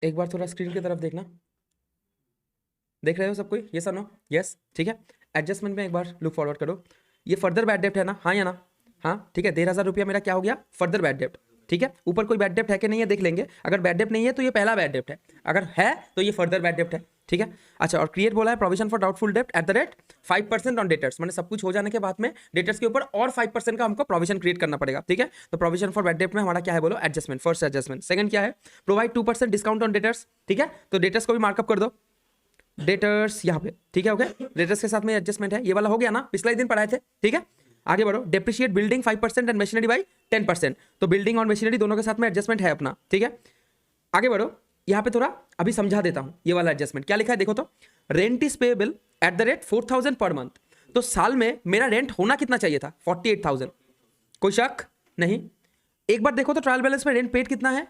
एक बार थोड़ा स्क्रीन की तरफ देखना, देख रहे हो सब कोई? यस और नो? यस, ठीक है। एडजस्टमेंट में एक बार लुक फॉरवर्ड करो। ये फर्दर बैड डेप्ट है ना, हाँ या ना? हाँ, ठीक है। 13,000 रुपया मेरा क्या हो गया? फर्दर बैड डेप्ट, ठीक है। ऊपर कोई बैड डेप्ट है कि नहीं है देख लेंगे। अगर बैड डेप्ट नहीं है तो ये पहला बैड डेप्ट है, अगर है तो ये फर्दर बैड डेप्ट है, ठीक है। अच्छा, और क्रिएट बोला है प्रोविजन फॉर डाउटफुल डेप्ट at the rate 5% on debtors, मैंने सब कुछ हो जाने के बाद में डेटर्स के ऊपर और 5% का हमको प्रोविजन क्रिएट करना पड़ेगा, ठीक है। तो प्रोविजन फॉर बैड डेप्ट में हमारा क्या है बोलो? Adjustment, first adjustment. सेकंड क्या है? प्रोवाइड 2% डिस्काउंट ऑन डेटर्स, ठीक है। तो डेटर्स को भी मार्कअप कर दो, डेटर्स यहाँ पे, ठीक है। ओके, डेटर्स के साथ में एडजस्टमेंट है, ये वाला हो गया ना, पिछला ही दिन पढ़ाए थे, ठीक है। आगे बढ़ो। Depreciate building 5% and machinery by 10%, तो बिल्डिंग और मशीनरी दोनों के साथ में एडजस्टमेंट है अपना, ठीक है। आगे बढ़ो, यहाँ पे थोड़ा अभी समझा देता हूँ ये वाला एडजस्टमेंट क्या लिखा है, देखो तो। Rent is payable eight the rate 4,000 per month, तो साल में मेरा रेंट होना कितना चाहिए था? 48,000, कोई शक नहीं। एक बार देखो तो ट्रायल बैलेंस में रेंट पेड कितना है?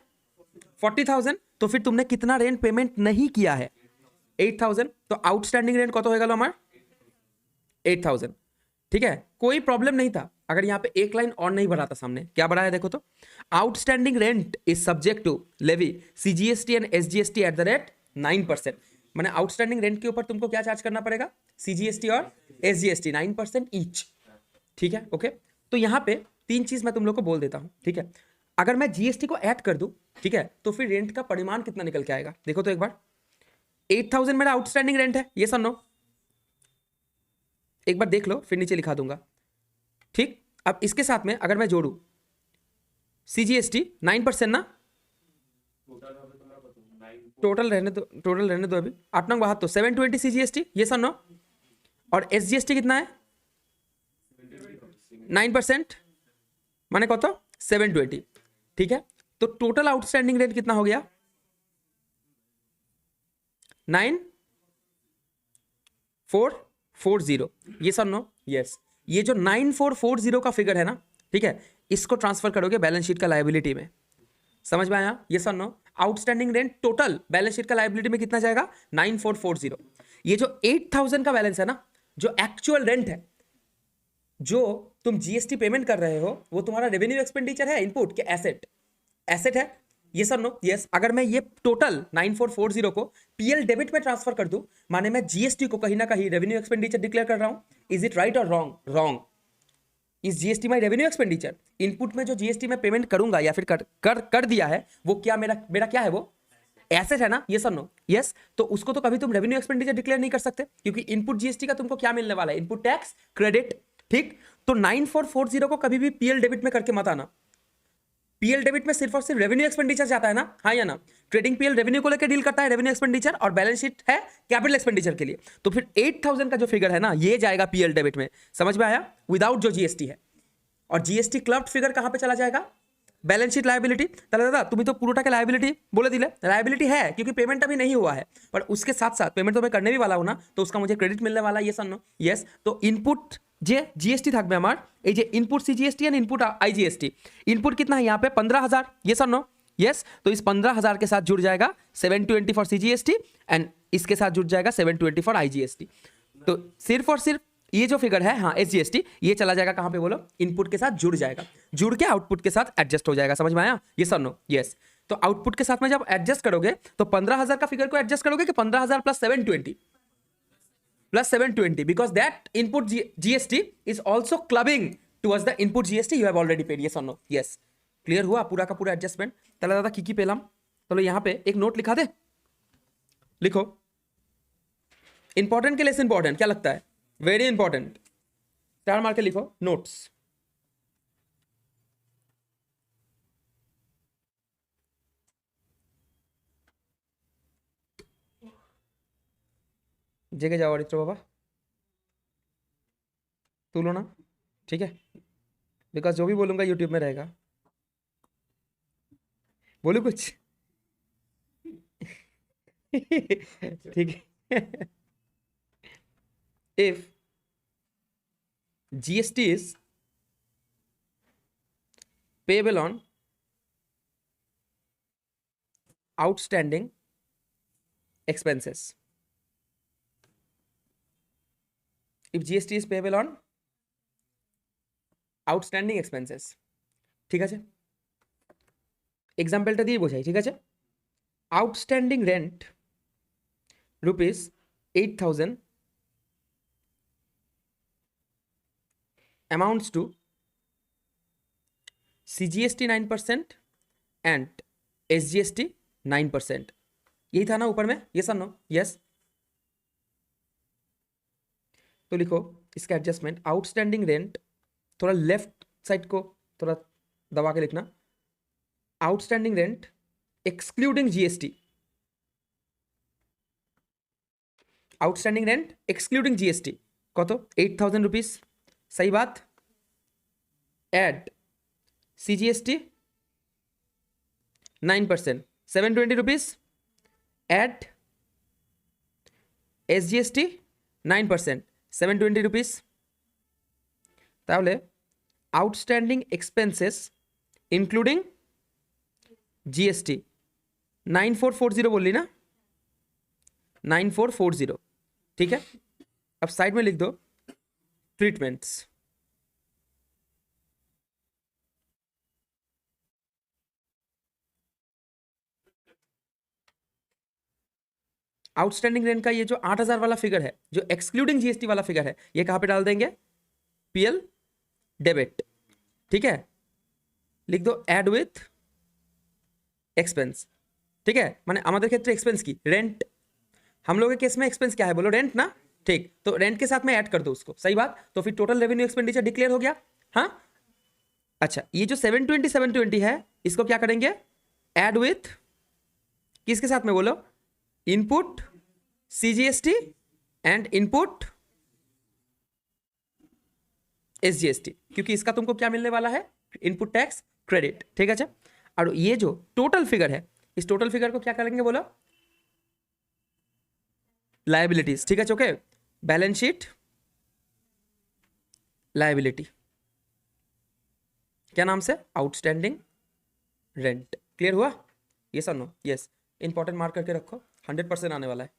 40,000, तो फिर तुमने कितना रेंट पेमेंट नहीं किया है? 8,000, तो आउटस्टैंडिंग रेंट कत होगा हमारा? 8,000, ठीक है। कोई प्रॉब्लम नहीं था अगर यहाँ पे एक लाइन और नहीं भरा था सामने, क्या भरा है देखो तो। Outstanding rent is subject to levy CGST and SGST at the rate 9%, मैंने आउटस्टैंडिंग रेंट के ऊपर तुमको क्या चार्ज करना पड़ेगा? सीजीएसटी और एसजीएसटी 9% ईच, ठीक है। ओके, तो यहाँ पे तीन चीज मैं तुम लोग को बोल देता हूँ, ठीक है। अगर मैं जीएसटी को ऐड कर दूं, ठीक है, तो फिर रेंट का परिमाण कितना निकल के आएगा देखो तो एक बार। 8,000 मेरा आउटस्टैंडिंग रेंट है, ये नो? एक बार देख लो, फिर नीचे लिखा दूंगा, ठीक। अब इसके साथ में अगर मैं जोड़ू सीजीएसटी 9% ना, टोटल रहने दो, टोटल रहने दो अभी। 8 9 72 720 सीजीएसटी, ये नो? और एसजीएसटी कितना है? 9%, माने कत? 720, ठीक है। तो टोटल आउटस्टैंडिंग रेंट कितना हो गया? 9440, ये सब नो? यस। ये जो 9440 का फिगर है ना, ठीक है, इसको ट्रांसफर करोगे बैलेंस शीट का लायबिलिटी में, समझ में आया? ये सब no? Outstanding rent total balance sheet का लायबिलिटी में कितना जाएगा? 9440। ये जो 8,000 का बैलेंस है ना, जो एक्चुअल रेंट है, जो तुम जीएसटी पेमेंट कर रहे हो, वो तुम्हारा रेवेन्यू एक्सपेंडिचर है, इनपुट के एसेट? एसेट है, ये सर नो? यस। अगर मैं ये टोटल 9440 को पीएल डेबिट में ट्रांसफर कर दूं, माने मैं जीएसटी को कहीं ना कहीं रेवेन्यू एक्सपेंडिचर डिक्लेयर कर रहा हूं। इज इट राइट और wrong? Wrong. Is GST my revenue expenditure? Input में जो जीएसटी में पेमेंट करूंगा या फिर कर दिया है, वो क्या मेरा मेरा क्या है? वो एसेट है ना, ये सर नो? यस। तो उसको तो कभी तुम रेवेन्यू एक्सपेंडिचर डिक्लेयर नहीं कर सकते, क्योंकि इनपुट जीएसटी का तुमको क्या मिलने वाला है? इनपुट टैक्स क्रेडिट, ठीक। तो 9440 को कभी भी पीएल डेबिट में करके मत आना। पीएल डेबिट में सिर्फ और सिर्फ रेवेन्यू एक्सपेंडिचर जाता है ना, हाँ या ना? ट्रेडिंग पीएल रेवेन्यू को लेकर डील करता है, रेवेन्यू एक्सपेंडिचर, और बैलेंस शीट है कैपिटल एक्सपेंडिचर के लिए। तो फिर 8,000 का जो फिगर है ना, ये जाएगा पीएल डेबिट में, समझ में आया? विदाउट जो जीएसटी है। और जीएसटी क्लब्ड फिगर कहां पे चला जाएगा? Balance sheet liability. তাহলে दादा तुम्हें तो পুরোটাকে लायबिलिटी बोले दिले, लायबिलिटी है क्योंकि पेमेंट अभी नहीं हुआ है, पर उसके साथ साथ पेमेंट तो मैं करने भी वाला हूं ना, तो उसका मुझे क्रेडिट मिलने वाला है, ये नो? यस। तो इनपुट যে জিএসটি থাকবে আমার, এই যে input CGST and input IGST, input कितना है यहाँ पे? 15,000, ये सर नो? यस। तो इस 15,000 के साथ जुड़ जाएगा 720 फॉर सीजीएसटी एंड इसके साथ जुड़ जाएगा 720 फॉर आईजीएसटी। तो सिर्फ और सिर्फ ये जो फिगर है, हाँ एसजीएसटी, ये चला जाएगा कहाँ पे बोलो? इनपुट के साथ जुड़ जाएगा, जुड़ के आउटपुट के साथ एडजस्ट हो जाएगा, समझ में आया? ये सर नो? यस। तो आउटपुट के साथ में जब एडजस्ट करोगे तो 15,000 का फिगर को एडजस्ट करोगे कि 15,000 plus 720 plus 720, because that input GST is also clubbing towards the input GST you have already paid, yes or no? yes। Clear हुआ पूरा का पूरा एडजस्टमेंट? তাহলে दादा की पेलाम, चलो यहाँ पे एक नोट लिखा दे, लिखो। इंपॉर्टेंट के लेस इंपॉर्टेंट क्या लगता है? वेरी इंपॉर्टेंट, स्टार मार के लिखो नोट्स। जगह जाओ आदित्य बाबा, तू लो ना, ठीक है, बिकॉज जो भी बोलूंगा यूट्यूब में रहेगा। बोलू कुछ? ठीक है। If GST is payable on outstanding expenses, if GST is payable on outstanding expenses, ঠিক আছে? এক্সাম্পলটা দিয়ে বোঝাই, ঠিক আছে? Outstanding rent ₹8,000 amounts to CGST 9% and SGST 9%. यही था ना ऊपर में, यस और नो? यस। तो लिखो इसका एडजस्टमेंट, आउटस्टैंडिंग रेंट, थोड़ा लेफ्ट साइड को थोड़ा दबा के लिखना, outstanding rent excluding GST, outstanding rent excluding GST कत? 8,000 रुपीज, सही बात। Add CGST 9%, 720 rupees, add SGST 9%, 720 rupees. তাহলে আউটস্ট্যান্ডিং এক্সপেন্সেস इंक्लूडिंग जीएसटी 9440 बोली ना, 9440, ठीक है। अब साइड में लिख दो ट्रीटमेंट्स, आउटस्टैंडिंग रेंट का ये जो 8,000 वाला फिगर है, जो एक्सक्लूडिंग जीएसटी वाला फिगर है, ये कहां पे डाल देंगे? पीएल डेबिट, ठीक है। लिख दो एड विथ एक्सपेंस, ठीक है। माने हमारे क्षेत्र एक्सपेंस की रेंट, हम लोगों के केस में एक्सपेंस क्या है बोलो? रेंट ना, ठीक। तो रेंट के साथ में ऐड कर दो उसको, सही बात। तो फिर टोटल रेवेन्यू एक्सपेंडिचर डिक्लेयर हो गया। हाँ, अच्छा, ये जो 720 है इसको क्या करेंगे? ऐड विथ किसके साथ में बोलो? Input CGST and input SGST, क्योंकि इसका तुमको क्या मिलने वाला है? इनपुट टैक्स क्रेडिट, ठीक है। अच्छा, और ये जो टोटल फिगर है, इस टोटल फिगर को क्या करेंगे बोलो? लायबिलिटीज, ठीक है। ओके, बैलेंस शीट लायबिलिटी, क्या नाम से? Outstanding rent. क्लियर हुआ? यस और नो? यस। इंपॉर्टेंट मार्क करके रखो, 100% आने वाला है।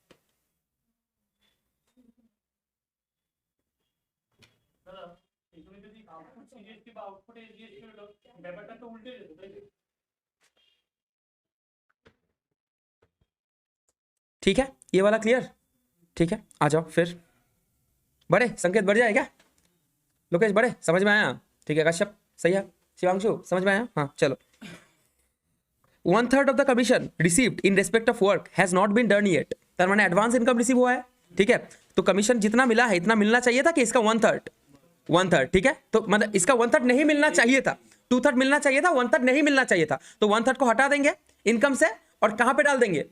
ठीक है, ये वाला क्लियर? ठीक है, आ जाओ फिर। बड़े संकेत बढ़ जाए क्या? लोकेश बड़े, समझ में आया? ठीक है, कश्यप सही है, शिवांशु समझ में आया? हाँ चलो। 1/3 of the commission received in respect of work has not been done yet, तर मैंने एडवांस इनकम रिसीव हुआ है, ठीक है। तो कमीशन जितना मिला है इतना मिलना चाहिए था कि इसका 1/3, ठीक है। तो मतलब इसका 1/3 नहीं मिलना चाहिए था, 2/3 मिलना चाहिए था, 1/3 नहीं मिलना चाहिए था। तो 1/3 को हटा देंगे इनकम से और कहां पे डाल देंगे?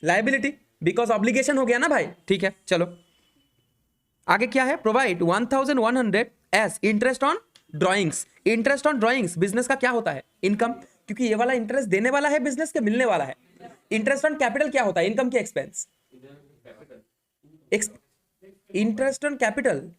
लायबिलिटी, बिकॉज ऑब्लिगेशन हो गया ना भाई, ठीक है। चलो आगे क्या है? Provide 1,100 as interest on drawings. Interest on drawings business का क्या होता है? इनकम, क्योंकि ये वाला इंटरेस्ट देने वाला है बिजनेस के, मिलने वाला है। इंटरेस्ट ऑन कैपिटल क्या होता है? इनकम के expense. Interest on capital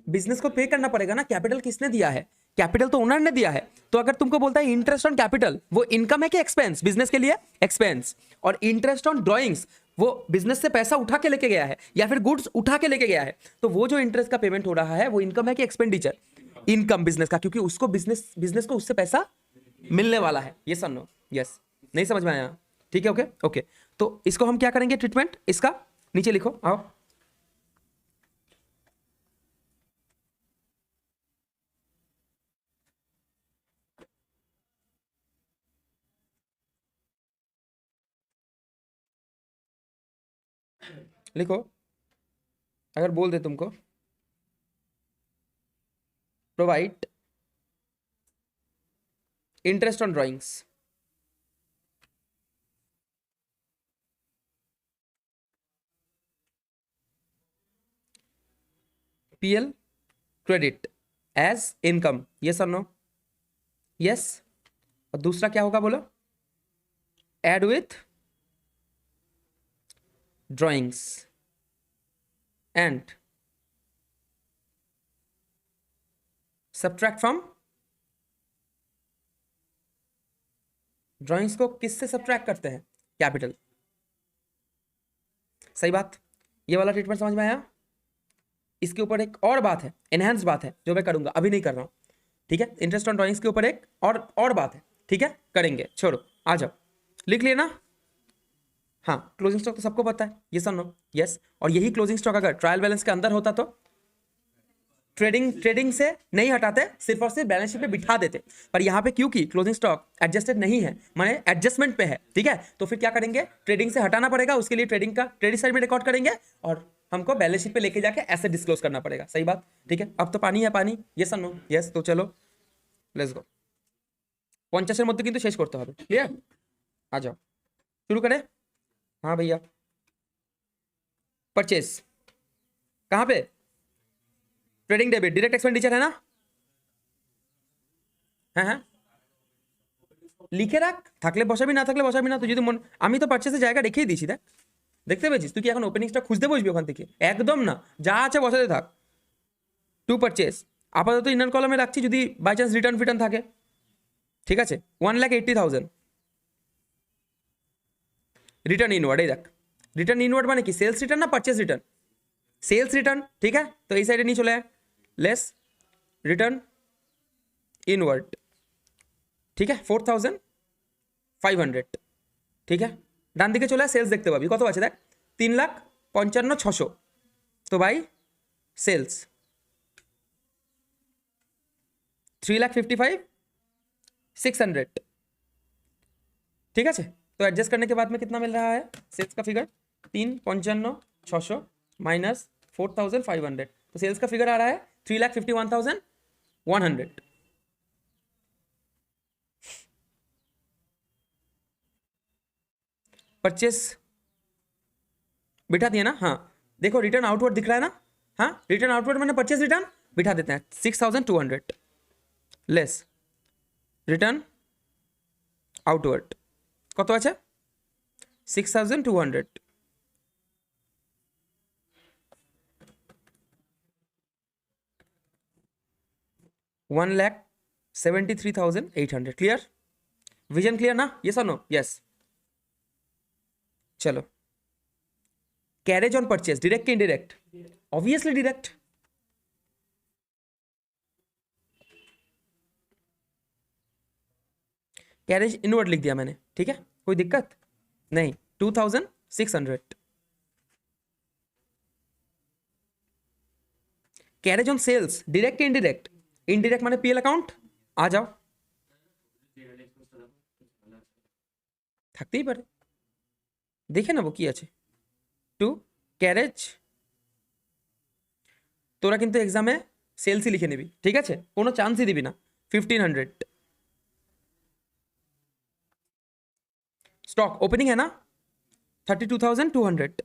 business को पे करना पड़ेगा ना। कैपिटल किसने दिया है? कैपिटल तो ओनर ने दिया है। तो अगर तुमको बोलता है इंटरेस्ट ऑन कैपिटल, वो इनकम है कि एक्सपेंस? बिजनेस के लिए एक्सपेंस। और इंटरेस्ट ऑन ड्रॉइंग्स, वो बिजनेस से पैसा उठा के लेके गया है या फिर गुड्स उठा के लेके गया है, तो वो जो इंटरेस्ट का पेमेंट हो रहा है वो इनकम है कि एक्सपेंडिचर? इनकम बिजनेस का, क्योंकि उसको बिजनेस को उससे पैसा मिलने वाला है। ये समझो। यस, नहीं समझ में आया? ठीक है, ओके ओके। तो इसको हम क्या करेंगे? ट्रीटमेंट इसका नीचे लिखो, आओ। लिखो, अगर बोल दे तुमको provide interest on drawings, PL credit as income, yes और नो? यस। और दूसरा क्या होगा बोलो? Add with drawings and subtract from. Drawings को किससे सब्ट्रैक्ट करते हैं? कैपिटल, सही बात। ये वाला ट्रीटमेंट समझ में आया? इसके ऊपर एक और बात है, एनहांस बात है, जो मैं करूंगा, अभी नहीं कर रहा हूं, ठीक है। इंटरेस्ट ऑन ड्राइंग्स के ऊपर एक और बात है, ठीक है, करेंगे, छोड़ो, आ जाओ, लिख लिए ना। हाँ, क्लोजिंग स्टॉक तो सबको पता है, ये सर नो, यस। और यही क्लोजिंग स्टॉक अगर ट्रायल बैलेंस के अंदर होता तो ट्रेडिंग से नहीं हटाते, सिर्फ और सिर्फ बैलेंस शीट पे बिठा देते। पर यहाँ पे क्योंकि क्लोजिंग स्टॉक एडजस्टेड नहीं है, माने एडजस्टमेंट पे है, ठीक है, तो फिर क्या करेंगे, ट्रेडिंग से हटाना पड़ेगा, उसके लिए ट्रेडिंग का क्रेडिट साइड में रिकॉर्ड करेंगे और हमको बैलेंस शीट पे लेके जाके ऐसे डिस्क्लोज करना पड़ेगा। सही बात, ठीक है। अब तो पानी है पानी, यस और नो, यस। तो चलो लेट्स गो, 50 মধ্যে কিন্তু শেষ করতে হবে, क्लियर। आ जाओ, शुरू करें। हाँ भैया, परचेस कहाँ पे, ट्रेडिंग डेबिट, डायरेक्ट एक्सपेंडिचर है ना, হ্যাঁ হ্যাঁ লিখে রাখ, থাকলে বসাবি, না থাকলে বসাবি না। তুই যদি আমি তো পারচেসের জায়গা রেখেই দিয়েছি, দেখ, দেখতে পেয়েছিস তুই কি এখন ওপেনিংসটা খুঁজতে বসবি ওখান থেকে, একদম না, যা আছে বসাতে থাক। টু পারচেস আপাতত ইনার কলামে রাখছি, যদি বাই চান্স রিটার্ন ফিটার্ন থাকে, ঠিক আছে। 1,80,000 রিটার্ন ইনওয়ার্ড, এই দেখ, রিটার্ন ইনওয়ার্ড মানে কি, সেলস রিটার্ন না পারচেস রিটার্ন, सेल्स रिटर्न, ठीक है। तो इस साइड नहीं चले, लेस रिटर्न इनवर्ड, ठीक है, 4,500, ठीक है। डान दिके चले सेल्स देखते पाबी कत आछे, देख 3,55,600, तो भाई सेल्स 3,55,600, ठीक है। तो एडजस्ट करने के बाद में कितना मिल रहा है सेल्स का फिगर, 3,55,600 माइनस 4,500, तो सेल्स का फिगर आ रहा है 3,51,100। परचेस बिठा दिया ना, हाँ देखो रिटर्न आउटवर्ड दिख रहा है ना, हाँ रिटर्न आउटवर्ड मैंने परचेस रिटर्न बिठा देते हैं, 6,200 लेस रिटर्न आउटवर्ड कत আছে 6,200, 1,73,800, क्लियर, विजन क्लियर ना, यस और नो, यस। चलो, कैरेज ऑन परचेस, डायरेक्ट के indirect, obviously direct, carriage inward लिख दिया मैंने, ठीक है, कोई दिक्कत नहीं। 2,600 कैरेज ऑन सेल्स, डायरेक्ट के इनडायरेक्ट, इनडायरेक्ट माने पीएल अकाउंट, आ जाओ, থাকতেই পারে, দেখে নেবো কি আছে। টু ক্যারেজ, তোরা কিন্তু এক্সামে সেলসই লিখে নিবি, ঠিক আছে, কোনো চান্সই দিবি না। 1,500 स्टॉक ओपनिंग है ना, 32,200,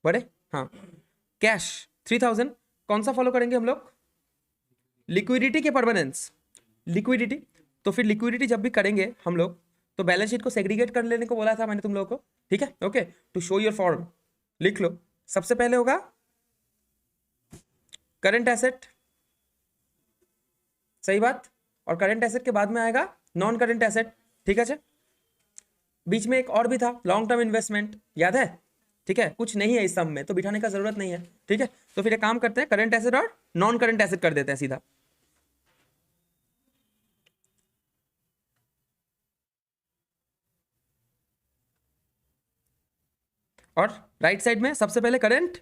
बड़े, हाँ। कैश 3,000, कौन सा फॉलो करेंगे हम लोग, लिक्विडिटी के परमानेंस, लिक्विडिटी। तो फिर लिक्विडिटी जब भी करेंगे हम लोग, तो बैलेंस शीट को सेग्रीगेट कर लेने को बोला था मैंने तुम लोगों को, ठीक है, okay. To show your form लिख लो, सबसे पहले होगा करंट एसेट, सही बात, और करंट एसेट के बाद में आएगा नॉन करंट एसेट, ठीक है। बीच में एक और भी था, लॉन्ग टर्म इन्वेस्टमेंट, याद है, ठीक है, कुछ नहीं है इस सम में, तो बिठाने का जरूरत नहीं है, ठीक है। तो फिर एक काम करते हैं, करंट एसेट और नॉन करंट एसेट कर देते हैं सीधा। और राइट साइड में सबसे पहले करंट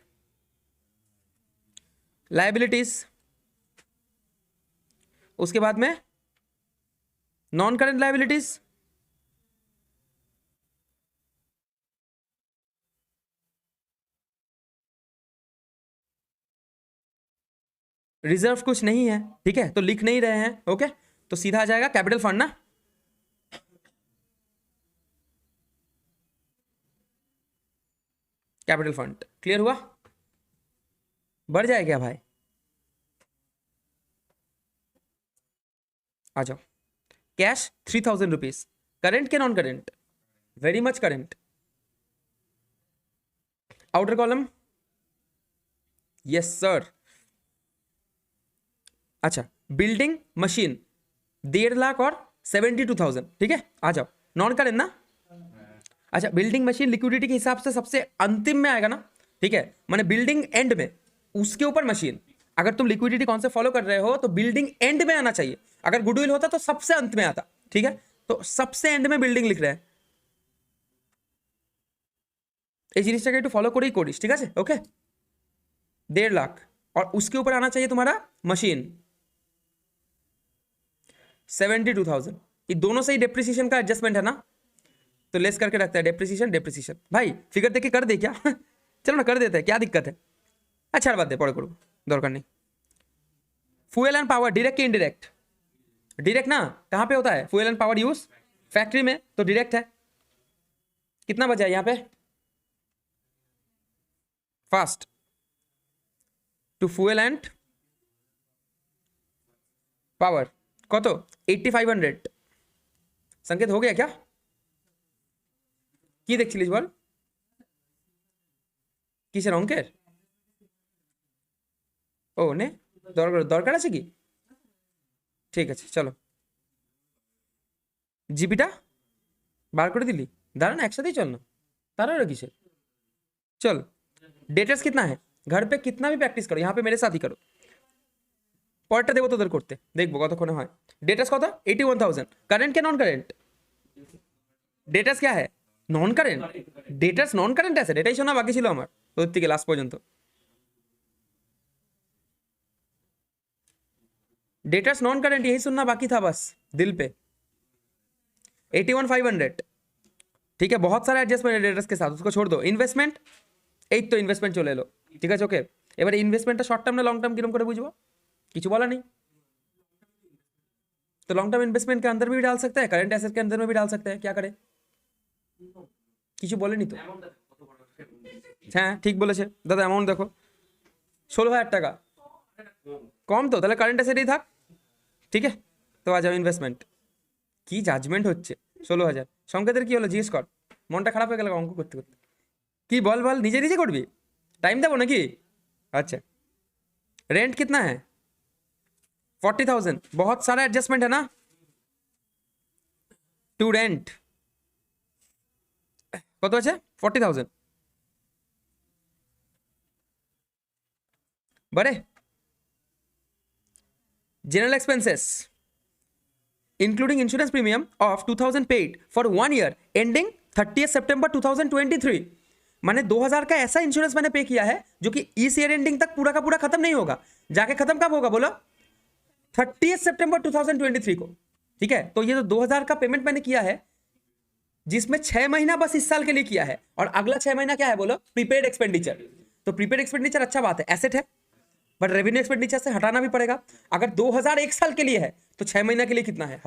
लायबिलिटीज, उसके बाद में नॉन करंट लायबिलिटीज, रिजर्व कुछ नहीं है, ठीक है, तो लिख नहीं रहे हैं, ओके। तो सीधा आ जाएगा कैपिटल फंड ना, कैपिटल फंड, क्लियर हुआ, बढ़ जाए क्या भाई, आ जाओ। कैश 3,000 रुपीज, करंट के non current, very much current. Outer column, yes sir, अच्छा, बिल्डिंग मशीन 1.5 लाख और 72,000, ठीक है, आ जाओ, नॉन करंट ना। अच्छा, बिल्डिंग मशीन लिक्विडिटी के हिसाब से सबसे अंतिम में आएगा ना, ठीक है, माने बिल्डिंग एंड में, उसके ऊपर मशीन। अगर तुम लिक्विडिटी कॉन्सेप्ट फॉलो कर रहे हो तो बिल्डिंग एंड में आना चाहिए। अगर गुडविल होता तो सबसे अंत में आता, ठीक है, तो सबसे एंड में बिल्डिंग लिख रहे हैं। এই জিনিসটাকে একটু ফলো করেই করিস, ঠিক আছে? ওকে, 1.5 लाख और उसके ऊपर आना चाहिए तुम्हारा मशीन 72,000। ये दोनों से ही डेप्रिसिएशन का एडजस्टमेंट है ना, तो लेस करके रखता है डेप्रिसिएशन डेप्रिसिएशन। भाई फिगर देख के कर दे क्या? चलो ना कर देते हैं, क्या दिक्कत है? अच्छा बात दे, पढ़े करो, दरकार नहीं। फ्यूल एंड पावर डायरेक्ट की इनडायरेक्ट? डायरेक्ट ना, कहाँ पे होता है fuel and power use? Factory में, तो डायरेक्ट है। कितना बचा है यहाँ पे? Fast to fuel and power কত? 8500। संकेत हो गया क्या? কি দেখছিলিস বল? কিসের অঙ্কের? ও নে, দরকার আছে কি? ঠিক আছে চলো, জিপিটা বার করে দিলি? দাঁড়া না, একসাথেই चल ना, तारा किसे चल। डेटर्स कितना है? घर पे कितना भी प्रैक्टिस करो, यहाँ पे मेरे साथ ही करो। পরেরটা দেবো তোদের করতে, দেখবো কতক্ষণে হয়। डेटर्स কত? 81,000। करेंट क्या नॉन करेंट? डेटर्स क्या है? Non current. Debtors non current asset, এটাই শোনা বাকি ছিল আমার তোর থেকে লাস্ট পর্যন্ত। डेटर्स नॉन करेंट यही सुनना बाकी था बस दिल पे। 81,500, ठीक है। बहुत सारा एडजस्टमेंट है डेटर्स के साथ, उसको छोड़ दो। इन्वेस्टमेंट, এই তো ইনভেস্টমেন্ট চলে এলো, ঠিক আছে ওকে। এবারে ইনভেস্টমেন্টটা শর্ট টার্ম না লং টার্ম কিরকম করে বুঝবো? কিছু বলা नहीं, तो लॉन्ग टर्म इन्वेस्टमेंट के अंदर भी डाल सकते हैं, करंट एसेट के अंदर में भी डाल सकते हैं, क्या करें? কিছু বলেনি তো। হ্যাঁ ঠিক বলেছে দাদা, অ্যামাউন্ট দেখো 16,000 টাকা কম, তো তাহলে কারেন্ট অ্যাসেটই থাক, ঠিক আছে। তো আজ ইনভেস্টমেন্ট কি জাজমেন্ট হচ্ছে? 16,000। সংকেতের কি হলো জিজ্ঞেস কর, মনটা খারাপ হয়ে গেল অঙ্ক করতে করতে। কি বল বল, নিজে নিজে করবি? टाइम देवो नाकि? अच्छा, रेंट कितना है? 40,000। बहुत सारा एडजस्टमेंट है ना टू रेंट। কত আছে? 40,000। बड़े general expenses including insurance premium of 2,000 paid for 1 year ending 30 सितंबर 2023। माने 2000 का ऐसा इंश्योरेंस मैंने पे किया है जो कि इस ईयर एंडिंग तक पूरा का पूरा खत्म नहीं होगा। जाके खत्म कब होगा बोलो? 30 सितंबर 2023 को, ठीक है। तो ये जो 2000 का पेमेंट मैंने किया है, जिसमें 6 महीना बस इस साल के लिए किया है, और अगला 6 महीना क्या है बोलो? Prepaid expenditure. तो प्रीपेड एक्सपेंडिचर अच्छा बात है, एसेट है, बट रेवेन्यू एक्सपेंडिचर से हटाना भी पड़ेगा। अगर 2000 एक साल के लिए है तो 6 महीना के लिए कितना है?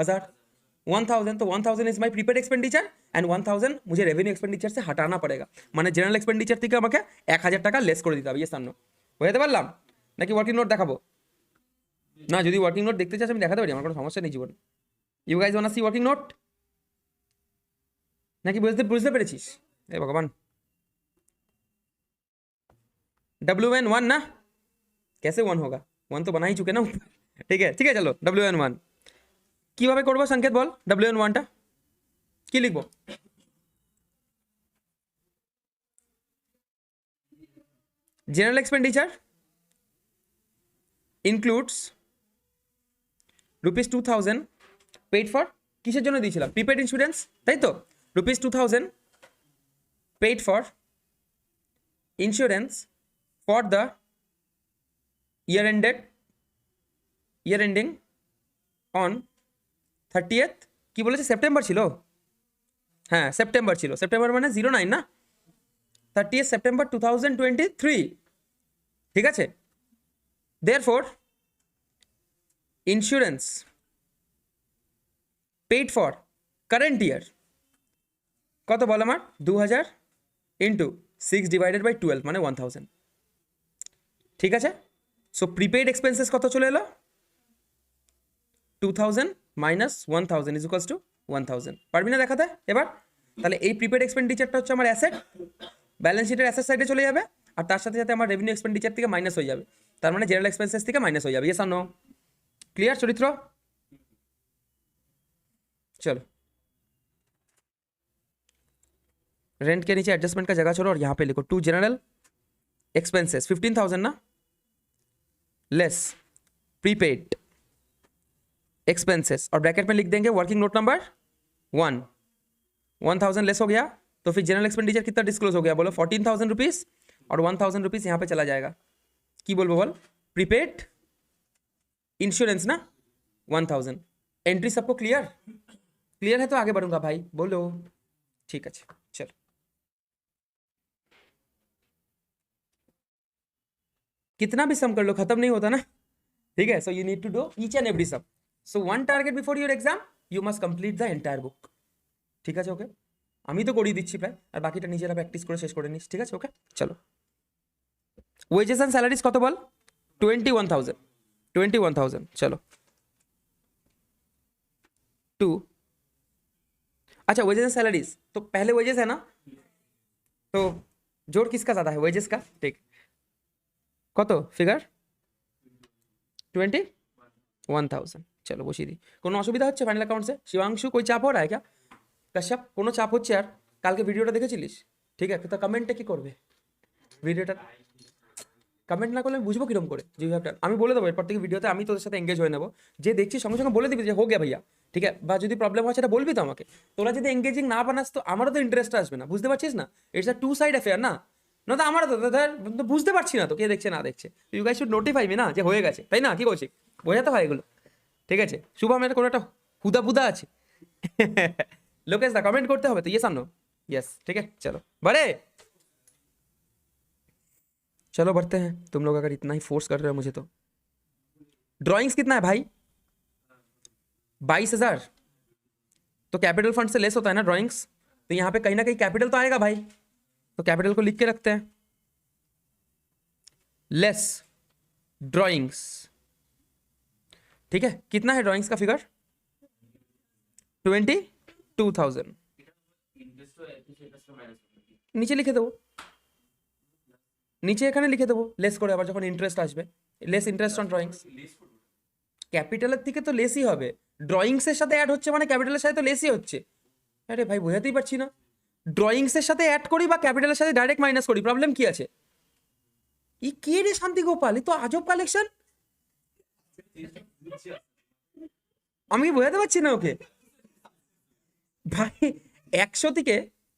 1,000। तो 1,000 is my prepaid expenditure and 1,000 मुझे रेवेन्यू एक्सपेंडिचर से हटाना पड़ेगा। মানে জেনারেল এক্সপেন্ডিচার থেকে আমাকে 1000 টাকা লেস করে দিতে হবে। ইয়ে সামনে বুঝতে পারলাম নাকি? ওয়ার্কিং নোট দেখাবো না? যদি ওয়ার্কিং নোট দেখতে চাস আমি দেখাতে পারি, আমার কোনো সমস্যা নেই জীবনে। You guys want to see working note নাকি? বুঝতে পেরেছিস? এ ভগবান, WN1 ना, कैसे 1 होगा? 1 तो बना ही चुके ना, ठीक है चलो WN1 কিভাবে করব সংকেত বল? WN1 টা কি লিখবো? General expenditure includes ₹2,000 paid for, কিসের জন্য দিয়েছিলাম? প্রিপেড ইন্স্যুরেন্স, তাই তো? ₹2,000 paid for insurance for the year ending on 30th কি বলেছে? সেপ্টেম্বর ছিল, হ্যাঁ সেপ্টেম্বর ছিল। সেপ্টেম্বর মানে 09 না, 30th সেপ্টেম্বর 2023, ঠিক আছে। therefore insurance paid for current year কত বল আমার? 2000 into 6 divided by 12 মানে 1000, ঠিক আছে। সো প্রিপেড এক্সপেন্সেস কত চলে এলো? 2000 মাইনাস 1000 ইজ ইকুয়ালস টু 1000। পারবি না দেখাতে এবার? তাহলে এই প্রিপেড এক্সপেন্ডিচারটা হচ্ছে আমার অ্যাসেট, ব্যালেন্স শিটের অ্যাসেট সাইডে চলে যাবে, আর তার সাথে সাথে আমার রেভিনিউ এক্সপেন্ডিচার থেকে মাইনাস হয়ে যাবে। তার মানে জেনারেল এক্সপেন্সেস থেকে মাইনাস হয়ে যাবে। Yes or no? ক্লিয়ার চরিত্র? चलो रेंट के नीचे एडजस्टमेंट का जगह छोड़ो और यहाँ पे लिखो 2 जनरल एक्सपेंसेस 15,000 ना, लेस प्रीपेड एक्सपेंसेस और ब्रैकेट में लिख देंगे वर्किंग नोट नंबर 1000 लेस हो गया तो फिर जनरल एक्सपेंडिचर कितना डिस्क्लोज हो गया बोलो 14,000 रुपीज और 1,000 रुपीज यहाँ पे चला जाएगा की बोल बोल प्रीपेड इंश्योरेंस ना 1,000 एंट्री सबको क्लियर है तो आगे बढ़ूंगा भाई बोलो ठीक है चलो कितना भी सम कर लो खत्म नहीं होता ना ठीक है so you need to do each and every sum so one target before your exam you must complete the entire book ঠিক আছে ওকে আমি তো করিয়ে দিচ্ছি প্রায় আর বাকিটা নিজেরা প্র্যাকটিস করে শেষ করে নিস ঠিক আছে ওকে চলো ওয়েজেস এন্ড স্যালারিজ কত বল 21,000 चलो 2 अच्छा वेजेस एंड सैलरीज तो पहले वेजेस है ना तो जोड़ किसका ज्यादा है वेजेस का ठीक কত ফিগার 21,000 चलो বসিয়ে দিই কোনো অসুবিধা হচ্ছে ফাইনাল অ্যাকাউন্টসে শিবাংশু कोई চাপ हो रहा है क्या কশ্যপ কোনো চাপ হচ্ছে আর কালকে ভিডিওটা দেখেছিলিস ঠিক আছে তো কমেন্টে কি করবে ভিডিওটা কমেন্ট না করলে বুঝবো কিরকম করে যে আমি বলে দেবো এরপর থেকে ভিডিওতে আমি তোদের সাথে এঙ্গেজ হয়ে নেবো যে দেখছি সঙ্গে সঙ্গে বলে দিবি যে হো গিয়া ভাইয়া ঠিক আছে বা যদি প্রবলেম হয় সেটা বলবি তো আমাকে তোরা যদি এঙ্গেজিং না বানাস তো আমারও তো ইন্টারেস্ট আসবে না বুঝতে পারছিস না it's a two side affair না না তো আমারও তো বুঝতে পারছি না তো কে দেখছে না দেখছে you guys should notify me না যে হয়ে গেছে তাই না কি বলছি বোঝাতে হয় এগুলো ঠিক আছে শুভমের কোনো একটা হুদা পুদা আছে लोकेश दा कमेंट करते হবে তো ये सामने यस ठीक है चलो बड़े चलो बढ़ते हैं तुम लोग अगर इतना ही फोर्स कर रहे हो मुझे तो ड्राइंग्स कितना है भाई 22,000 तो कैपिटल फंड से लेस होता है ना ड्राइंग्स तो यहाँ पे कहीं ना कहीं कैपिटल तो आएगा भाई तो कैपिटल को लिख के रखते हैं लेस ड्राइंग्स ठीक है कितना है ड्राइंग्स का फिगर 22,000 नीचे लिखे देबो नीचे এখানে লিখে দেবো লেস করে আবার যখন ইন্টারেস্ট আসবে লেস ইন্টারেস্ট অন ড্রয়িংস ক্যাপিটালের থেকে তো লেসই হবে ড্রয়িংসের সাথে অ্যাড হচ্ছে মানে ক্যাপিটালের সাথে তো লেসই হচ্ছে আরে ভাই বোঝাতেই পারছি না ড্রয়িংসের সাথে অ্যাড করি বা ক্যাপিটালের সাথে ডাইরেক্ট মাইনাস করি প্রবলেম কি আছে ই কে রে শান্তি গোপাল তো আজব কালেকশন আমি বোঝাতে পারছি না ওকে ভাই 100 থেকে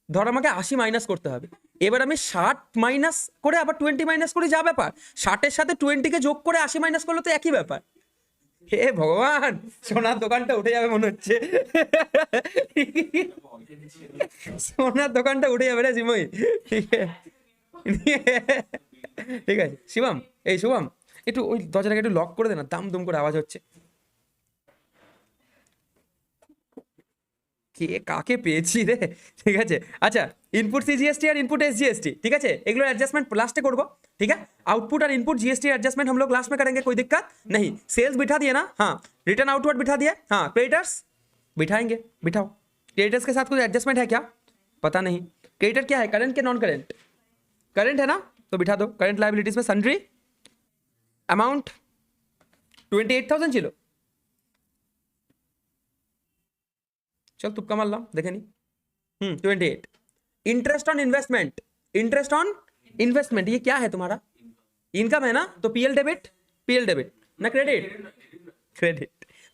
ধর আমাকে 80 মাইনাস করতে হবে এবার আমি 60 মাইনাস করে আবার 20 মাইনাস করে যা ব্যাপার 60 এর সাথে 20 কে যোগ করে 80 মাইনাস করলে তো একই ব্যাপার হে ভগবান সোনার দোকানটা উঠে যাবে মনে হচ্ছে সোনার দোকানটা উঠে যাবে রে জিমই ঠিক আছে শিবম এই শুভম একটু ওই দরজাটাকে একটু লক করে দে না দাম দুম করে আওয়াজ হচ্ছে কে কাকে পেয়েছি রে ঠিক আছে अच्छा इनपुट सीजीएसटी और इनपुट एसजीएसटी ठीक है एगुलो एडजस्टमेंट लास्टे करबो ठीक है आउटपुट और इनपुट जीएसटी एडजस्टमेंट हम लोग लास्ट में करेंगे कोई दिक्कत नहीं सेल्स बिठा दिए ना हाँ रिटर्न आउटवर्ड बिठा दिए हाँ क्रेडिटर्स बिठाएंगे बिठाओ क्रेडिटर्स के साथ कुछ एडजस्टमेंट है क्या पता नहीं क्रेडिटर क्या है करंट के नॉन करंट करंट है ना तो बिठा दो करंट लायबिलिटीज में सन्ड्री अमाउंट 28,000 चिलो चल तुक्का मार ला देखे नहीं 28 इंटरेस्ट ऑन इन्वेस्टमेंट ये क्या है तुम्हारा इनकम है ना तो पीएल डेबिट ना क्रेडिट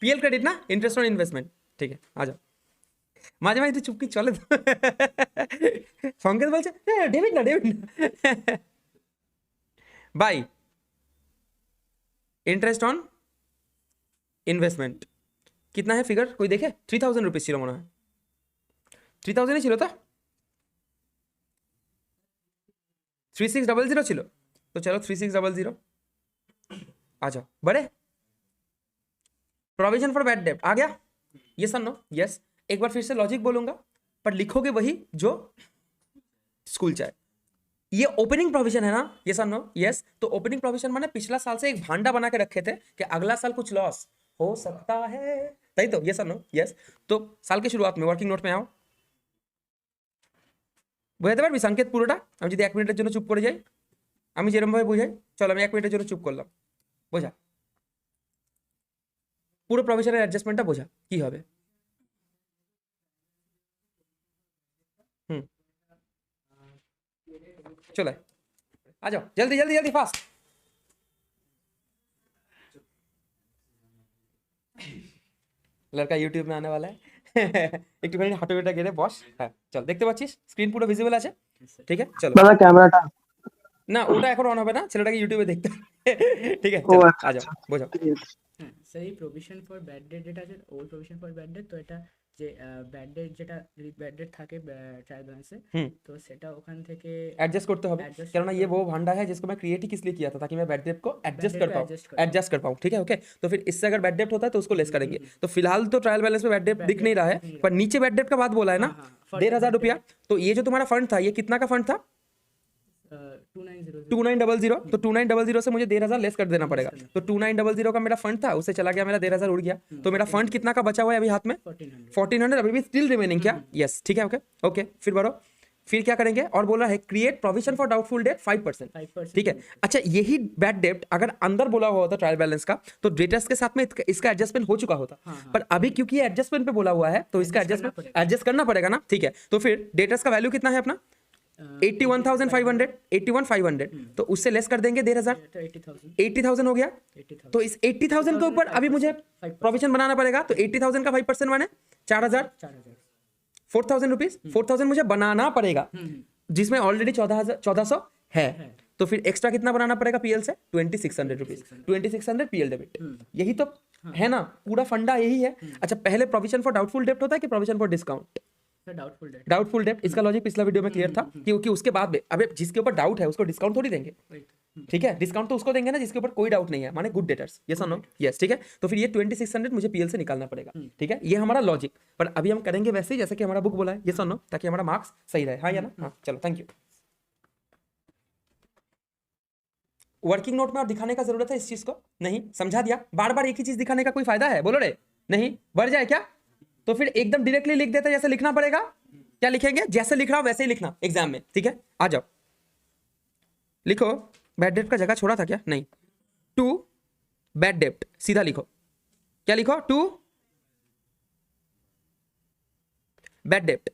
पीएल क्रेडिट ना इंटरेस्ट ऑन इन्वेस्टमेंट ठीक है आ जाओ মাঝে মাঝে চুপকি চলে তো সংকেত বলছে ডেবিট না বাই इंटरेस्ट ऑन इन्वेस्टमेंट कितना है फिगर कोई देखे 3,000 रुपीज ছিল মনে হয় 3,000 ছিল তো 3600 ছিল तो चलो 3600 आ जाओ बड़े प्रोविजन फॉर बैड डेब्ट आ गया ये सर नो यस एक बार फिर से लॉजिक बोलूंगा पर लिखोगे वही जो स्कूल चाहे ये ओपनिंग प्रोविजन है ना ये सर नो यस तो ओपनिंग प्रोविजन माने पिछला साल से एक भांडा बना के रखे थे कि अगला साल कुछ लॉस हो सकता है তাই তো यस और नो यस तो साल की शुरुआत में वर्किंग नोट में आओ বুঝাতে পারবি সংকেত পুরোটা আমি যদি 1 মিনিটের জন্য চুপ করে যাই আমি যেরকম ভাবে বুঝাই চল আমি 1 মিনিটের জন্য চুপ করলাম বোঝা পুরো প্রভিশনের অ্যাডজাস্টমেন্টটা বোঝা কি হবে चलो आ जाओ जल्दी जल्दी जल्दी फास्ट लड़का यूट्यूब में आने वाला है একটুখানি হাঁটু বেটা গেলে বস। হ্যাঁ চল, দেখতে পাচ্ছিস স্ক্রিন পুরো ভিজিবল আছে, ঠিক আছে চলো। দাদা ক্যামেরাটা না ওটা এখন অন হবে না, ছেলেটাকে ইউটিউবে দেখতে হবে। ঠিক আছে ও চলো আচ্ছা আ যাও বোঝাও। ঠিক আছে। হ্যাঁ স্যার এই প্রভিশন ফর ব্যাড ডেট যেটা আছে old provision for bad date, তো এটা যে ব্যাড ডেট যেটা ব্যাড ডেট থাকে ট্রায়াল ব্যালেন্সে, হুম তো সেটা ওখান থেকে एडजस्ट करते হবে, adjust क्योंकि करते ये वो হবে। भंडा है जिसको मैं क्रिएट ही किस लिए किया था, ताकि मैं बैड डेप्थ को एडजस्ट डेप्थ कर को पाऊँ, adjust कर एडजस्ट कर पाऊँ, ठीक है ओके। तो फिर इससे अगर बैड डेप्थ होता है तो उसको लेस करेंगे। तो फिलहाल तो ट्रायल बैलेंस में बैड डेप्थ Bad दिख नहीं debt रहा है, दिख नहीं पर नीचे बैड डेप्थ का बात बोला है ना, हाँ, हाँ, 1,500 रुपया। तो ये जो तुम्हारा फंड था ये कितना का फंड था, 2900 2900। तो 2900 से मुझे 1,500 लेस कर देना पड़ेगा। तो 2900 का मेरा फंड था, उससे चला गया मेरा 1,500 उड़ गया। तो मेरा फंड कितना का बचा हुआ है अभी हाथ में, 1400 1400 अभी भी स्टिल रिमेनिंग क्या, यस ठीक है ओके ओके। फिर बढ़ो, फिर क्या करेंगे, और बोल रहा है create provision for doubtful debt 5%, 5%। ठीक है। अच्छा यही बैड डेप्ट अगर अंदर बोला हुआ होता ट्रायल बैलेंस का, तो डेटर्स के साथ में इसका एडजस्टमेंट हो चुका होता, पर अभी क्योंकि ये एडजस्टमेंट पे बोला हुआ है तो इसका एडजस्ट करना पड़ेगा ना, ठीक है। तो फिर डेटर्स का वैल्यू कितना है अपना 81,500, 81,500, तो उससे लेस कर देंगे 1,500, तो 80,000 80,000 हो गया। 80,000 तो इस 80,000 के ऊपर अभी मुझे प्रोविजन बनाना पड़ेगा। तो 80,000 का 5% माने 4,000, 4000 4,000 रुपीज, 4,000 मुझे बनाना पड़ेगा, जिसमें ऑलरेडी 14,000 है। तो फिर एक्स्ट्रा कितना बनाना पड़ेगा पीएल से, 2,600 रुपीज, 2,600 पीएल डेबिट। यही तो है ना, पूरा फंडा यही है। अच्छा पहले प्रोविजन फॉर डाउटफुल डेप्ट होता है कि provision for discount, sir doubtful debt doubtful डेप्ट। इसका लॉजिक पिछला वीडियो में क्लियर था, क्योंकि उसके बाद में अबे जिसके ऊपर डाउट है उसको डिस्काउंट थोड़ी देंगे, ठीक है। डिस्काउंट तो उसको देंगे ना जिसके ऊपर कोई डाउट नहीं है, माने गुड डेटर्स, यस और नो, यस ठीक है। तो फिर ये 2,600 मुझे पीएल से निकालना पड़ेगा, ठीक है। ये हमारा लॉजिक, पर अभी हम करेंगे वैसे ही जैसे कि हमारा बुक बोला है, यस और नो, ताकि हमारा मार्क्स सही रहे, हाँ या ना, हाँ चलो थैंक यू। वर्किंग नोट में और दिखाने का जरूरत है इस चीज को, नहीं समझा दिया। बार बार एक ही चीज दिखाने का कोई फायदा है, बोलो रे, नहीं बढ़ जाए क्या। तो फिर एकदम डायरेक्टली लिख देते जैसे लिखना पड़ेगा, क्या लिखेंगे, जैसे लिख रहा हूं वैसे ही लिखना एग्जाम में, ठीक है। आ जाओ लिखो, बैड डेप्ट का जगह छोड़ा था क्या, नहीं, टू बैड डेप्ट सीधा लिखो, क्या लिखो, टू बैड डेप्ट,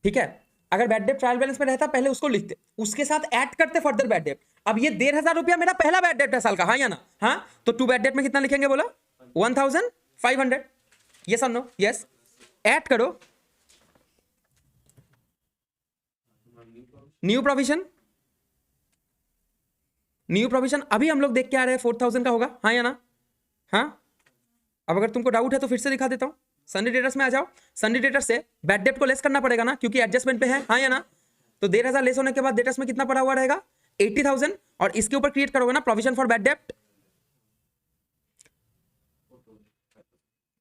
ठीक है। अगर बैड डेप्ट ट्रायल बैलेंस में रहता पहले उसको लिखते, उसके साथ ऐड करते फर्दर बैड डेप्ट। अब ये 1,500 रुपया मेरा पहला बैड डेप्ट है साल का, हाँ या ना, हाँ। तो टू बैड डेप्ट में कितना लिखेंगे बोला, 1,500, यस और नो, यस। ऐड करो न्यू प्रोविजन, न्यू प्रोविजन अभी हम लोग देख के आ रहे हैं 4,000 का होगा, हाँ या ना, हाँ। अब अगर तुमको डाउट है तो फिर से दिखा देता हूं, सन्नी डेटर्स में आ जाओ। सन्नी डेटर्स से बैड डेप्ट को लेस करना पड़ेगा ना, क्योंकि एडजस्टमेंट पे है, हाँ या ना। तो 1,500 लेस होने के बाद डेटर्स में कितना पड़ा हुआ रहेगा, 80,000, और इसके ऊपर क्रिएट करोगे ना प्रोविजन फॉर बैड डेप्ट,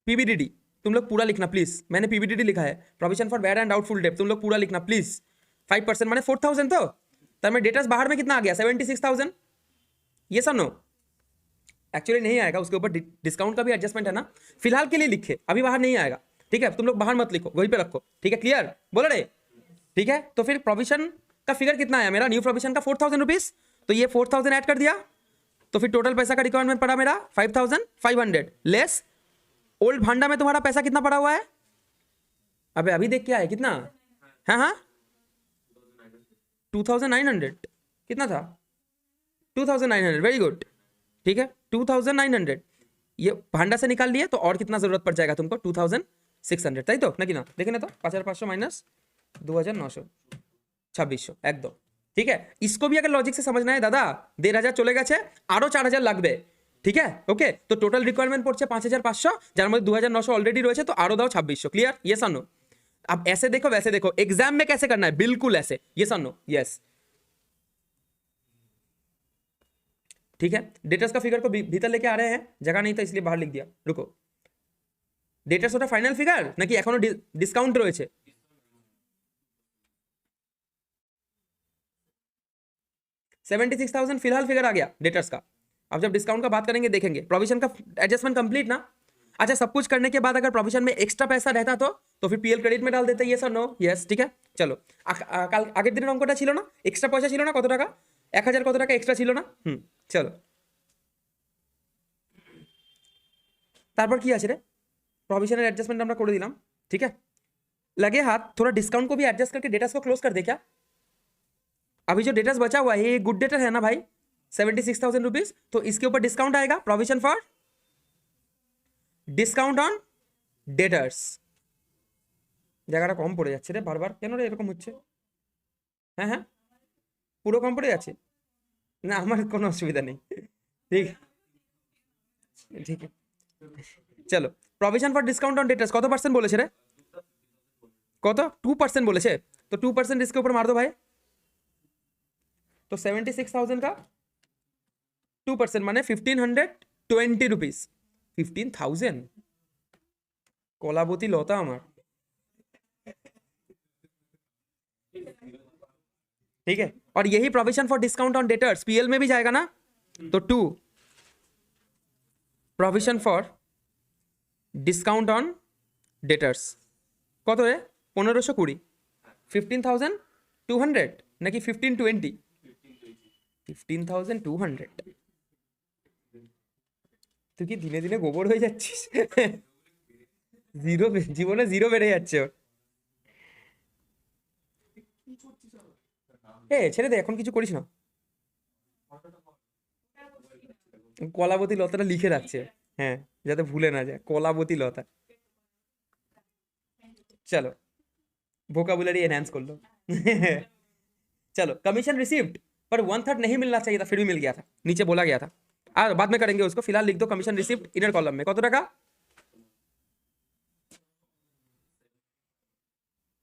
पीबीडीडी। तुम लोग पूरा लिखना प्लीज, मैंने पीबीडीडी लिखा है, provision for bad and doubtful डेप्ट, तुम लोग पूरा लिखना प्लीज। 5% माने 4,000, तो तब में डेटर्स बाहर में कितना आ गया, 76,000, ये सब नो। एक्चुअली नहीं आएगा, उसके ऊपर डिस्काउंट का भी एडजस्टमेंट है ना, फिलहाल के लिए लिखे, अभी बाहर नहीं आएगा, ठीक है। तुम लोग बाहर मत लिखो, वहीं पे रखो, ठीक है, क्लियर बोलो रे, ठीक है। तो फिर प्रोविजन का फिगर कितना आया मेरा, न्यू प्रोविजन का 4,000 रुपीज, तो ये 4,000 ऐड कर दिया, तो फिर टोटल पैसा का रिक्वायरमेंट पड़ा मेरा 5,500 लेस ओल्ड भांडा में तुम्हारा पैसा कितना पड़ा हुआ है, अबे अभी देख के आए कितना, हाँ हाँ 2,900, कितना था 2,900, वेरी गुड, ठीक है 2,900। ये भांडा से निकाल लिए तो और कितना जरूरत पड़ जाएगा तुमको, 2,600, ताई तो ना कि ना, देखे ना, तो 5,500 माइनस 2,900, 2,600 एकदम, ठीक है। इसको भी अगर लॉजिक से समझना है दादा, 1,500 চলে গেছে, আরো 4,000 লাগবে, ঠিক है ओके। तो टोटल रिक्वायरमेंट পড়ছে 5,500, যার মধ্যে 2,900 অলরেডি রয়েছে, তো আরো দাও 2,600, क्लियर, यस और नो। अब ऐसे देखो वैसे देखो, एग्जाम में कैसे करना है, बिल्कुल ऐसे, यस और नो, यस, ठीक है। डेटर्स का फिगर को भीतर लेके आ रहे हैं, जगह नहीं था इसलिए बाहर लिख दिया, रुको। डेटर्स ওটা ফাইনাল ফিগার নাকি এখনো ডিসকাউন্ট রয়েছে, 76,000 फिलहाल फिगर आ गया डेटर्स का। अब जब डिस्काउंट का बात करेंगे देखेंगे, प्रोविजन का एडजस्टमेंट कंप्लीट ना। अच्छा सब कुछ करने के बाद अगर प्रोविजन में एक्स्ट्रा पैसा रहता तो फिर पीएल क्रेडिट में डाल देते, यस और नो, यस ठीक है। चलो কাল আগের দিনের অঙ্কটা ছিল না, এক্সট্রা পয়সা ছিল না কত টাকা, 1,000 কত টাকা এক্সট্রা ছিল না, চলো তারপর কি আছে রে, प्रोविजनल एडजस्टमेंट আমরা করে দিলাম, ठीक है। लगे हाथ थोड़ा डिस्काउंट को भी एडजस्ट करके डेटर्स को क्लोज कर दे क्या। अभी जो डेटर्स बचा हुआ है ये गुड डेटर है ना भाई, 76,000 रुपीज, तो इसके ऊपर डिस्काउंट आएगा, प्रोविजन फॉर डिस्काउंट ऑन ডেটার্স। জায়গাটা কম পড়ে যাচ্ছে রে বারবার, কেন রে এরকম হচ্ছে? হ্যাঁ হ্যাঁ, পুরো কম পড়ে যাচ্ছে। না আমার কোনো অসুবিধা নেই, ঠিক ঠিক আছে। চলো, প্রভিশন ফর ডিসকাউন্ট অন ডেটার্স কত পার্সেন্ট বলেছে রে? কত? 2% বলেছে। तो 2% इसके ऊपर मार दो भाई। तो 76,000 का 2% माने 1520 रुपीज। 15,000 कलाबती लता हमार, ठीक है। और यही provision for discount on debtors PL में भी जाएगा ना, तो 2 provision for discount on debtors কত রে? 1520, 15,200 নাকি 1520? 15,200। তুই কি দিনে দিনে গোবর হয়ে যাচ্ছিস? জিরো, জীবনে জিরো বেড়ে যাচ্ছে ওর। এ ছেড়ে দে, এখন কিছু করিস না। কলাবতী লতাটা লিখে রাখছে, হ্যাঁ, যাতে ভুলে না যায়, কলাবতী লতা। चलो, वोकाबुलरी एनहांस कर लो। चलो, कमीशन रिसीव्ड पर 1/3 नहीं मिलना चाहिए था, फिर भी मिल गया था, नीचे बोला गया था। बाद में करेंगे उसको, फिलहाल लिख दो कमीशन रिसीव्ड इनर कॉलम में कत टाका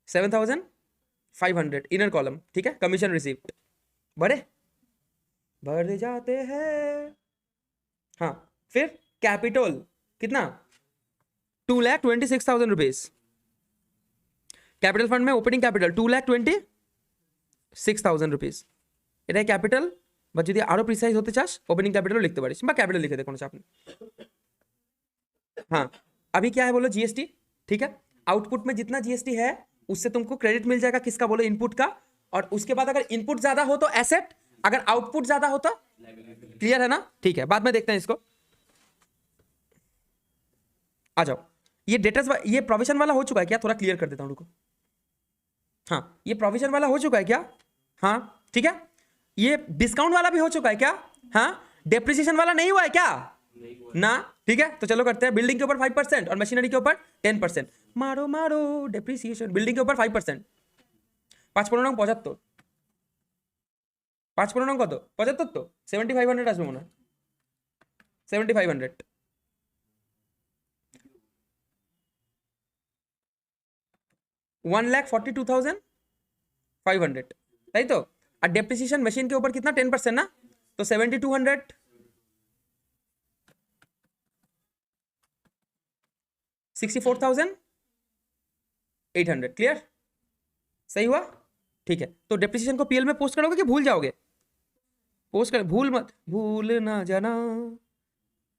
7,500 इनर कॉलम, ठीक है। कमीशन रिसीव्ड बढ़े बढ़ जाते हैं। हाँ, फिर कैपिटल कितना? 2,26,000 रुपीज। कैपिटल फंड में ओपनिंग कैपिटल 2,26,000 रुपीज, এটা ক্যাপিটাল। বা যদি আরো প্রিসাইজ হতে চাস ওপেনিंग कैपिटल लिखते पारिस বা कैपिटल लिखे दे, কোনো চাপ नहीं। हाँ, अभी क्या है बोलो? जीएसटी, ठीक है। आउटपुट में जितना जीएसटी है उससे तुमको क्रेडिट मिल जाएगा, किसका बोलो? इनपुट का। और उसके बाद अगर इनपुट ज्यादा हो तो एसेट, अगर आउटपुट ज्यादा हो तो क्लियर है ना? ठीक है, बाद में देखते हैं इसको। आ जाओ, ये डेटर्स, ये प्रोविजन वाला हो चुका है क्या? थोड़ा क्लियर कर देता हूं, रुको। हाँ, ये प्रोविजन वाला हो चुका है क्या? हाँ, ठीक है। ये डिस्काउंट वाला भी हो चुका है क्या? हाँ। डेप्रिसिएशन वाला नहीं हुआ है क्या? ना, ठीक है। तो चलो करते हैं। बिल्डिंग के ऊपर 5% और मशीनरी के ऊपर 10%। मारो मारो डेप्रिसिएशन। बिल्डिंग के ऊपर 5%, 5×15 75, 5×15 কত? 75। তো 7,500 আসবে মনে হয়, 7,500। 1,42,500, তাই তো। আর डेप्रिसिएशन मशीन के ऊपर कितना? 10% ना, तो 7,200, 64,800। क्लियर? सही हुआ, ठीक है। तो डेप्रिसिएशन को पीएल में पोस्ट करोगे कि भूल जाओगे? पोस्ट कर, भूल मत, भूल ना जाना,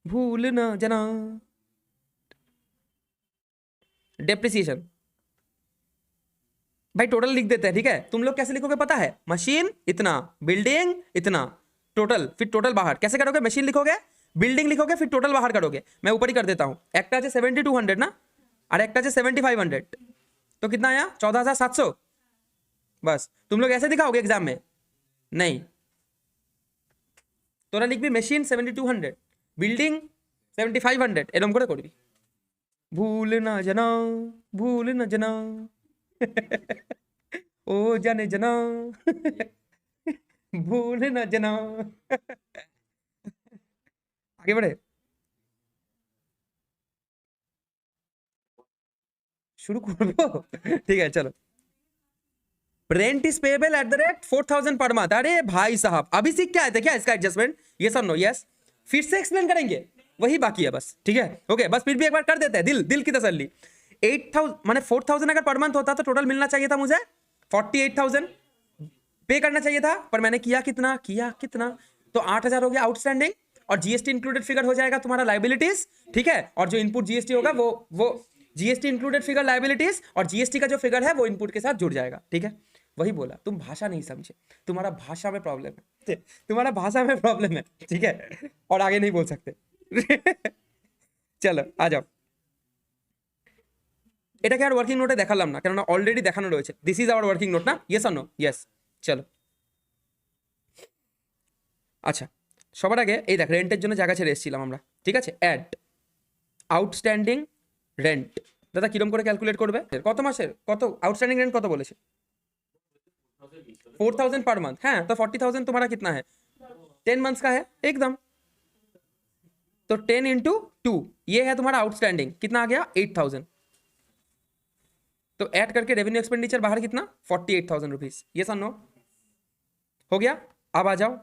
भूल ना जाना। डेप्रिसिएशन भाई टोटल लिख देते हैं, ठीक है। तुम लोग कैसे लिखोगे पता है? मशीन इतना, बिल्डिंग इतना, टोटल, फिर टोटल बाहर। कैसे करोगे? मशीन लिखोगे, बिल्डिंग लिखोगे, फिर टोटल बाहर करोगे। मैं ऊपर ही कर देता हूं। एक 7,200 ना, और एक 7,500, तो कितना आया? 14,700। बस तुम लोग ऐसे दिखाओगे एग्जाम में? नहीं, তোরা লিখবি মেশিন 7,200, বিল্ডিং 7,500, এরকম করে করবি। ভুল না জানা, ভুল না জানা, ও জানে জানা, ভুল না জানা। आगे बढ़े, शुरू করবো? ठीक है चलो। Rent is payable eight the rate 4,000 per month. अरे भाई साहब, अभी सीख के आए थे क्या इसका एडजस्टमेंट? ये सब नो, यस, फिर से एक्सप्लेन करेंगे, वही बाकी है बस, ठीक है। ओके, बस फिर भी एक बार कर देते हैं, दिल दिल की तसल्ली। 8,000 माने 4,000 अगर पर मंथ होता तो टोटल मिलना चाहिए था मुझे 48,000 पे करना चाहिए था, पर मैंने किया कितना? तो 8,000 हो गया आउटस्टैंडिंग, और जीएसटी इंक्लूडेड फिगर हो जाएगा तुम्हारा लाइबिलिटीज, ठीक है। और जो इनपुट जीएसटी होगा वो जीएसटी इंक्लूडेड फिगर लाइबिलिटीज, और जीएसटी का जो फिगर है वो इनपुट के साथ जुड़ जाएगा, ठीक है। वही बोला, तुम भाषा नहीं समझे, तुम्हारा भाषा में प्रॉब्लम है, तुम्हारा भाषा में प्रॉब्लम है, ठीक है, और आगे नहीं बोल सकते। चलो आ जाओ, এটাকে আর ওয়ার্কিং নোটে দেখালাম না, কেননা অলরেডি দেখানো রয়েছে। This is our working note না, ইয়েস অর নো? ইয়েস। চলো, আচ্ছা, সবার আগে এই দেখ, রেন্টের জন্য জায়গা ছেড়ে এসেছিলাম আমরা, ঠিক আছে। অ্যাড আউটস্ট্যান্ডিং রেন্ট, দাদা কিরম করে ক্যালকুলেট করবে? কত মাসের কত आउटस्टैंडिंग रेंट কত বলেছে? 4000 पर मंथ। हाँ तो 40,000 तुम्हारा कितना है? 10 मंथ्स का है एकदम। तो 10 इंटू 2 ये है तुम्हारा आउटस्टैंडिंग, कितना आ गया? 8000। तो ऐड करके रेवेन्यू एक्सपेंडिचर बाहर कितना? 48,000 रुपीज। ये सन नो हो गया। अब आ जाओ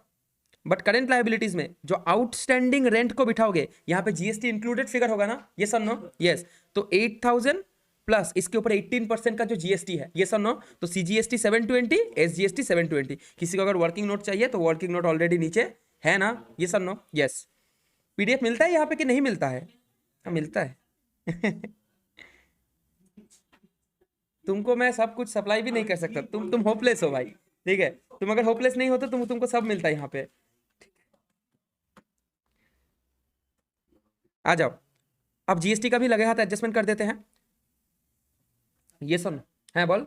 बट करेंट लायबिलिटीज में जो आउटस्टैंडिंग रेंट को बिठाओगे यहाँ पे जीएसटी इंक्लूडेड फिगर होगा ना? ये सन नो यस। तो 8000 प्लस इसके ऊपर 18% का जो जीएसटी है, ये सन नो। तो सीजीएसटी 720, एसजीएसटी 720। किसी को अगर वर्किंग नोट चाहिए तो वर्किंग नोट ऑलरेडी नीचे है ना? ये सन नो यस। पीडीएफ मिलता है यहाँ पे कि नहीं मिलता है? हाँ मिलता है। तुमको मैं सब कुछ सप्लाई भी नहीं कर सकता, तुम होपलेस हो भाई, ठीक है? तुम अगर होपलेस नहीं हो तो तुमको सब मिलता है यहाँ पे। आ जाओ अब जीएसटी का भी लगे हाथ एडजस्टमेंट कर देते हैं। ये सुन है बोल।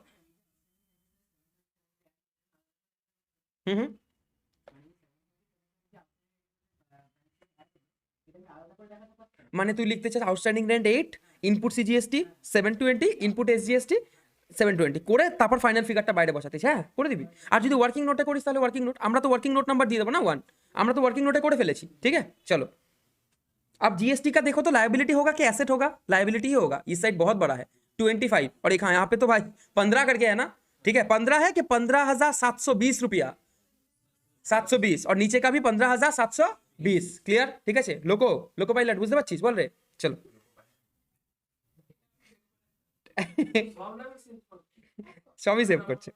हम्म। মানে তুই লিখতে চাস outstanding rent 8 input CGST 720 input SGST 720 করে তারপর ফাইনাল ফিগারটা বাইরে বসাতিস। হ্যাঁ করে দিবি। আর যদি ওয়ার্কিং নোটে করিস তাহলে ওয়ার্কিং নোট, আমরা তো ওয়ার্কিং নোট নাম্বার দিয়ে দেবো না 1, আমরা তো वर्किंग नोटे করে ফেলেছি, ठीक है? चलो अब जीएसटी का देखो तो लायबिलिटी होगा कि एसेट होगा? लायबिलिटी ही होगा। इस साइड बहुत बड़ा है 25 और एक हाँ यहाँ पे तो भाई 15 करके है ना, ठीक है? 15 है कि 15,720 रुपया 720 और नीचे का भी 15,720। क्लियर? ठीक है? लोको लोको पाइलट বুঝতে পারছিস? বল রে। চলো সবই সেভ করছে।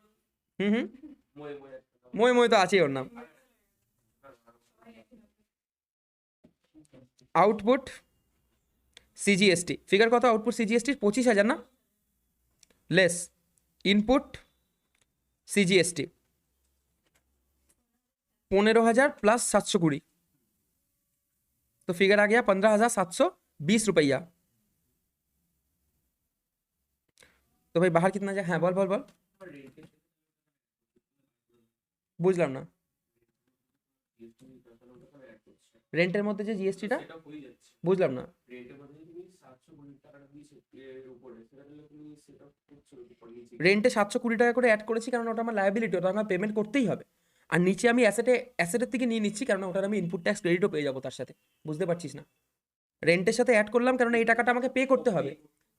মই মই তো আছেই ওর নাম। आउटपुट सीजीएसटी फिगर कत? आउटपुट सीजीएसटी 25,000 ना, लेस इनपुट सीजीएसटी 15,000 प्लस 720 तो फिगर आ गया 15,720 रुपया। तो भाई बाहर कितना जाए? हाँ बोल बोल बोल। বুঝলাম না রেন্টের মধ্যে যে জিএসটিটা বুঝলাম না। রেন্টে 720 টাকা করে অ্যাড করেছি কারণ ওটা আমার লায়াবিলিটি, ওটা আমার পেমেন্ট করতেই হবে। আর নিচে আমি অ্যাসেটের থেকে নিয়ে নিচ্ছি কারণ ওটার আমি ইনপুট ট্যাক্স ক্রেডিটও পেয়ে যাবো তার সাথে। বুঝতে পারছিস না? রেন্টের সাথে অ্যাড করলাম কারণ এই টাকাটা আমাকে পে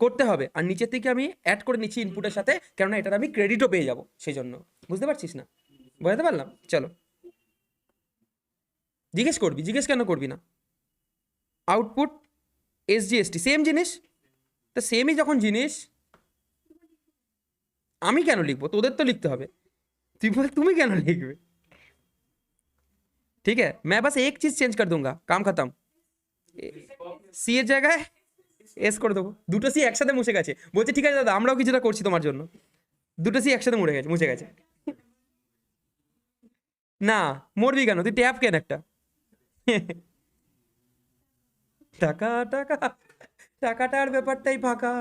করতে হবে আর নিচের থেকে আমি অ্যাড করে নিচ্ছি ইনপুটের সাথে কারণ এটার আমি ক্রেডিটও পেয়ে যাবো সেই জন্য। বুঝতে পারছিস না? বুঝতে পারলাম। চলো জিজ্ঞেস করবি, জিজ্ঞেস কেন করবি না? আউটপুট এসজিএসটি সেম জিনিস, তো সেমই যখন জিনিস আমি কেন লিখবো? তোদের তো লিখতে হবে। তুমি কেন लिखবে? ठीक है मैं बस एक चीज चेंज कर दूंगा, काम खत्म। সি এর জায়গায় এস করে দেবো। দুটো সি একসাথে মুছে গেছে। বলছে ঠিক আছে দাদা আমরাও কিছুটা করছি তোমার জন্য। দুটো সি একসাথে মুছে গেছে। না মরবি কেন? তুই ট্যাপ কেন একটা? টাকা টাকা টাকাটার ব্যাপারটাই ফাঁকা।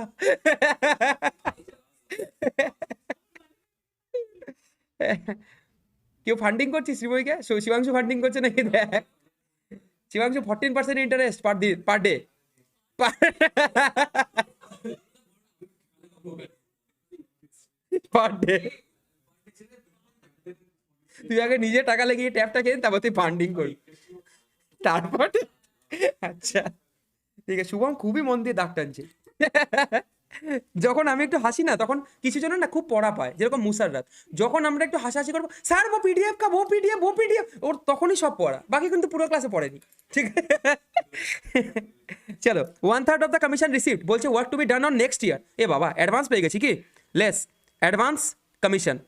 কেউ ফান্ডিং করছিস শ্রীময়ীকে? শিবাংশু ফান্ডিং করছে নাকি? দেখ Shibanshu 14% interest per day. Per day তুই আগে নিজে টাকা লাগিয়ে ট্যাপটা কিনে তারপর তুই ফান্ডিং করবি তারপর। আচ্ছা ঠিক আছে। শুভম খুবই মন দিয়ে দাগ টানছে। যখন আমি একটু হাসি না তখন কিছু জন না খুব পড়া পায়, যেরকম মুসাররাত। যখন আমরা একটু হাসাহাসি করবো স্যার वो पीडीएफ का वो पीडीएफ ওর তখনই সব পড়া, বাকি কিন্তু পুরো ক্লাসে পড়েনি। ঠিক আছে চলো 1/3 অফ দ্য কমিশন রিসিভড বলছে work to be done on next year. এ বাবা অ্যাডভান্স পেয়ে গেছি কি? লেস एडवांस कमीशन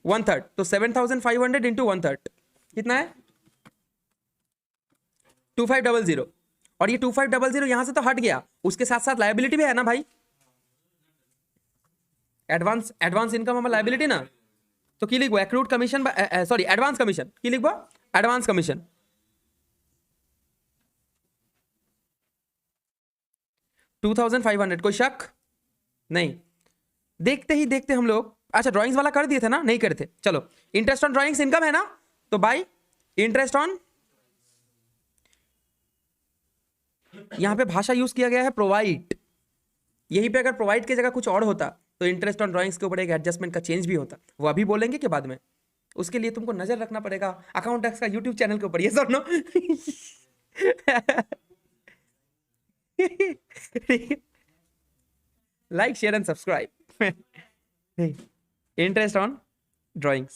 1/3 तो 7,500 इंटू 1/3 कितना है? 2500। और ये 2500 यहां से तो हट गया, उसके साथ साथ लायबिलिटी भी है ना भाई। एडवांस इनकम हमारा लायबिलिटी ना, तो की लिखबो accrued commission sorry advance commission की लिखबो एडवांस कमीशन 2,500। कोई शक नहीं? देखते ही देखते हम लोग अच्छा ड्राइंग्स वाला कर दिए थे ना? नहीं करे थे। चलो इंटरेस्ट ऑन ड्राइंग्स इनकम है ना, तो बाय इंटरेस्ट ऑन, यहां पे भाषा यूज किया गया है प्रोवाइड। यहीं पे अगर प्रोवाइड की जगह कुछ और होता तो इंटरेस्ट ऑन ड्राइंग्स के ऊपर एक एडजस्टमेंट का चेंज भी होता, वो अभी बोलेंगे कि बाद में। उसके लिए तुमको नजर रखना पड़ेगा अकाउंट टैक्स का यूट्यूब चैनल के ऊपर, ये सब नो। Like share and subscribe. Interest on drawings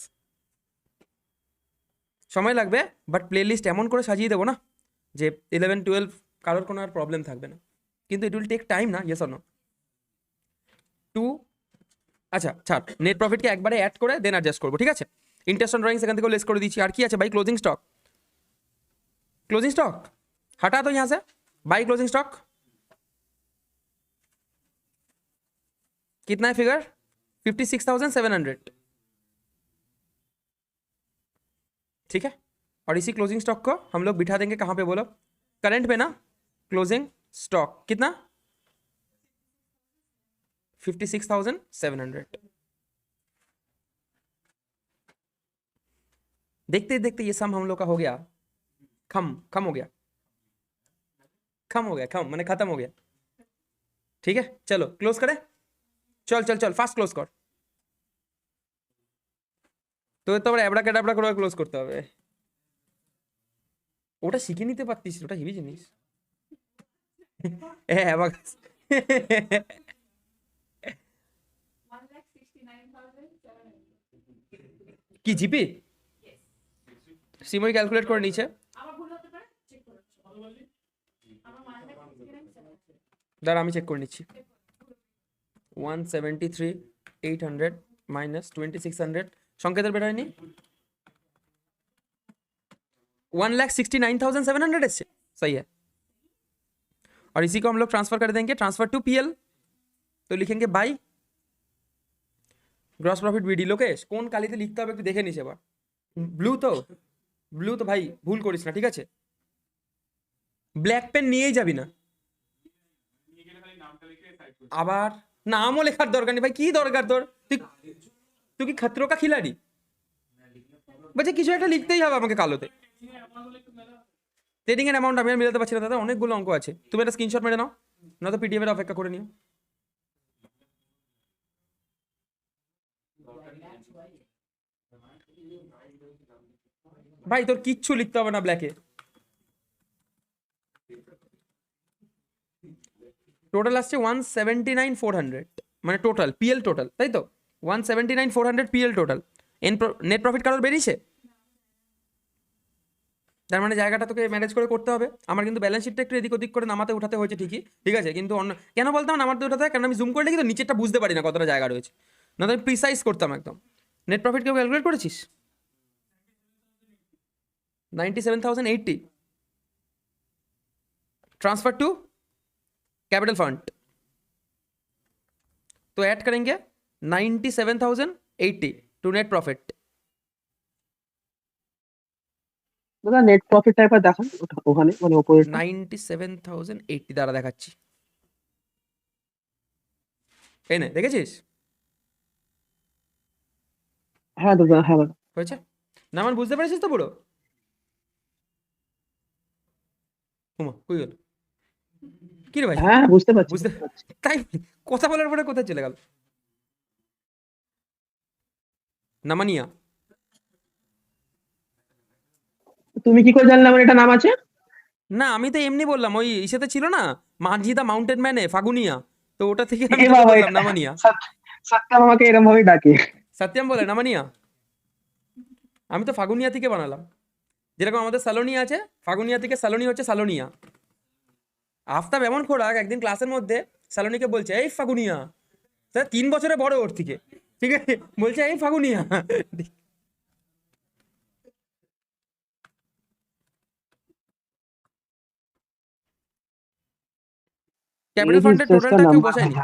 সময় লাগবে, বাট প্লেলিস্ট এমন করে সাজিয়ে দেবো না যে 11-12 কারোর কোনো আর প্রবলেম থাকবে না, কিন্তু ইট উইল টেক টাইম না, ইয়েস অর নো। টু আচ্ছা ছাড়, নেট প্রফিটকে একবারে অ্যাড করে দেন অ্যাডজাস্ট করবো, ঠিক আছে। ইন্টারেস্ট অন ড্রয়িংস এখান থেকে লেস করে দিচ্ছি। আর কি আছে ভাই? ক্লোজিং স্টক, क्लोजिंग स्टॉक हटा दो यहाँ से, बाई क्लोजिंग स्टॉक कितना है फिगर? 56,700, ठीक है। और इसी क्लोजिंग स्टॉक को हम लोग बिठा देंगे कहाँ पे बोलो? करंट पे ना। क्लोजिंग स्टॉक कितना? 56,700। देखते देखते ये सम हम लोग का हो गया खम हो गया, खम मैंने खत्म हो गया, ठीक है। चलो क्लोज करें, चल चल चल फास्ट क्लोज कर। তো আবার এবড়া কেডাবড়া করে ক্লোজ করতে হবে, ওটা শিখে নিতে পারতিস, ওটা হেভি জিনিস। হ্যাঁ কি জিপি সিমই ক্যালকুলেট করে নিচে, দাঁড়া আমি চেক করে নিচ্ছি। 173,800 माइनस 2,600 সংকেতের বের হয়নি, 1,69,700 ऐसे सही है। और इसी को हम लोग ट्रांसफर कर देंगे, ट्रांसफर टू पीएल, तो लिखेंगे by gross profit BD. Lokesh কোন কালিতে লিখতে হবে একটু দেখে নিস এবার। ব্লু তো ভাই ভুল করিস না, ঠিক আছে। ব্ল্যাক পেন নিয়েই যাবি না, আবার নামও লেখার দরকার নেই ভাই, কি দরকার তোর? তুই কি খতরো কা খিলাড়ি? বলছে কিছু একটা লিখতেই হবে আমাকে কালোতে। ট্রেডিং এর অ্যামাউন্ট আমি আর মিলাতে পারছি না দাদা, অনেকগুলো অঙ্ক আছে, তুমি একটা স্ক্রিনশট মেরে নাও, না তো পিডিএফ এর অপেক্ষা করে নিও। ভাই তোর কিচ্ছু লিখতে হবে না ব্ল্যাকে, টোটাল আসছে 179,400, মানে টোটাল পিএল টোটাল, তাই তো 179,400 পিএল টোটাল। নেট প্রফিট কারোর বেরিয়েছে? তার মানে জায়গাটা তোকে ম্যানেজ করে করতে হবে। আমার কিন্তু ব্যালেন্স শিটটা একটু এদিক ওদিক করে নামাতে উঠাতে হয়েছে ঠিকই, ঠিক আছে, কিন্তু অন্য কেন বলতাম নামাতে উঠাতে হয়, কারণ আমি জুম করলে কিন্তু নিচেরটা বুঝতে পারি না কতটা জায়গা রয়েছে, না তো আমি প্রিসাইজ করতাম একদম। নেট প্রফিট কেউ ক্যালকুলেট করেছিস? 97,080 ट्रांसफर टू कैपिटल फंड, तो ऐड करेंगे 97,080 टू नेट प्रॉफिट। দাদা নেট প্রফিটটা একবার দেখান ওখানে, মানে উপরে 97,080 দ্বারা দেখাচ্ছি, এই নে দেখেছিস? হ্যাঁ দাদা, হ্যাঁ দাদা হয়েছে না? আমার বুঝতে পেরেছিস তো পুরো? হুমা কই গেল? কি রে ভাই? হ্যাঁ বুঝতে পারছি বুঝতে তাই কথা বলার পরে কোথায় চলে গেল? নামানিয়া তুমি কি করে জানলে আমার এটা নাম আছে? না, আমি তো এমনি বললাম, ওই ইসেতে ছিল না মাঝি দা মাউন্টেন ম্যানে ফাগুনিয়া, তো ওটা থেকে আমি এ তোকে বাবা, বললাম নামানিয়া। সত্যম আমাকে এরকম ভাবে ডাকে। সত্যম বলে নামানিয়া, আমি তো ফাগুনিয়া থেকে বানালাম। যেরকম আমাদের সালোনিয়া আছে, ফাগুনিয়া থেকে সালোনি হচ্ছে সালোনিয়া। আফতাব এমন খোরাক, একদিন ক্লাসের মধ্যে সালোনিকে বলছে এই ফাগুনিয়া, স্যার 3 বছরে বড় ওর থেকে, ঠিক আছে, বলছে এই ফাগুনিয়া। ক্যাপিটাল ফান্ডের টোটালটা কেউ বসায়নি।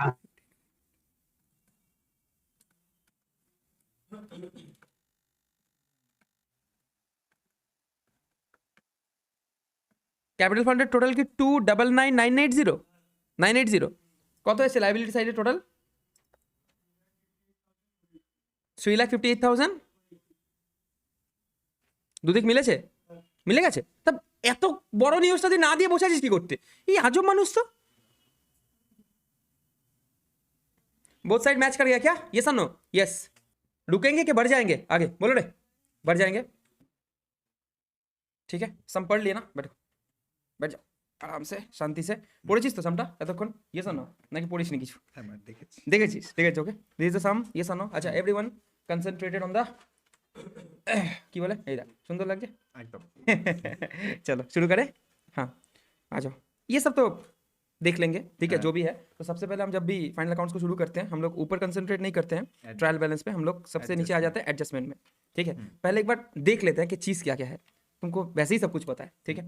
ক্যাপিটাল ফান্ডের টোটাল কি 299,980 কত এসেছে লাইবিলিটি সাইডে টোটাল? 3,58,000। দুদিক মিলেছে? মিলে গেছে? তা এত বড় নিউজটা তুই না দিয়ে বসে আছিস কি করতে? এই আজব মানুষ তো। बोथ साइड मैच कर गया क्या? ये सन नो? यस। रुकेंगे कि बढ़ जाएंगे आगे? बोलो रे। बढ़ जाएंगे, ঠিক আছে? সম পড় লিয়ে না, बैठो बैठ जाओ আরাম সে শান্তি সে। পড়েছিস তো সামটা এতক্ষণ? Yes or no? নাকি পড়িস নি কিছু? দেখেছিস? ঠিক আছে, okay. This is the sum, yes or no? আচ্ছা, এভরিওয়ান কনসেন্ট্রেটেড অন দা, কি বলে এই দেখ, সুন্দর লাগছে एकदम। चलो शुरू करें। हाँ, आ जाओ। ये सब तो देख लेंगे, ठीक है, हाँ। जो भी है। तो सबसे पहले हम जब भी फाइनल अकाउंट्स को शुरू करते हैं, हम लोग ऊपर कंसंट्रेट नहीं करते हैं ट्रायल बैलेंस पे, हम लोग सबसे नीचे आ जाते हैं एडजस्टमेंट में, ठीक है। पहले एक बार देख लेते हैं कि चीज़ क्या क्या है। तुमको वैसे ही सब कुछ पता है, ठीक है।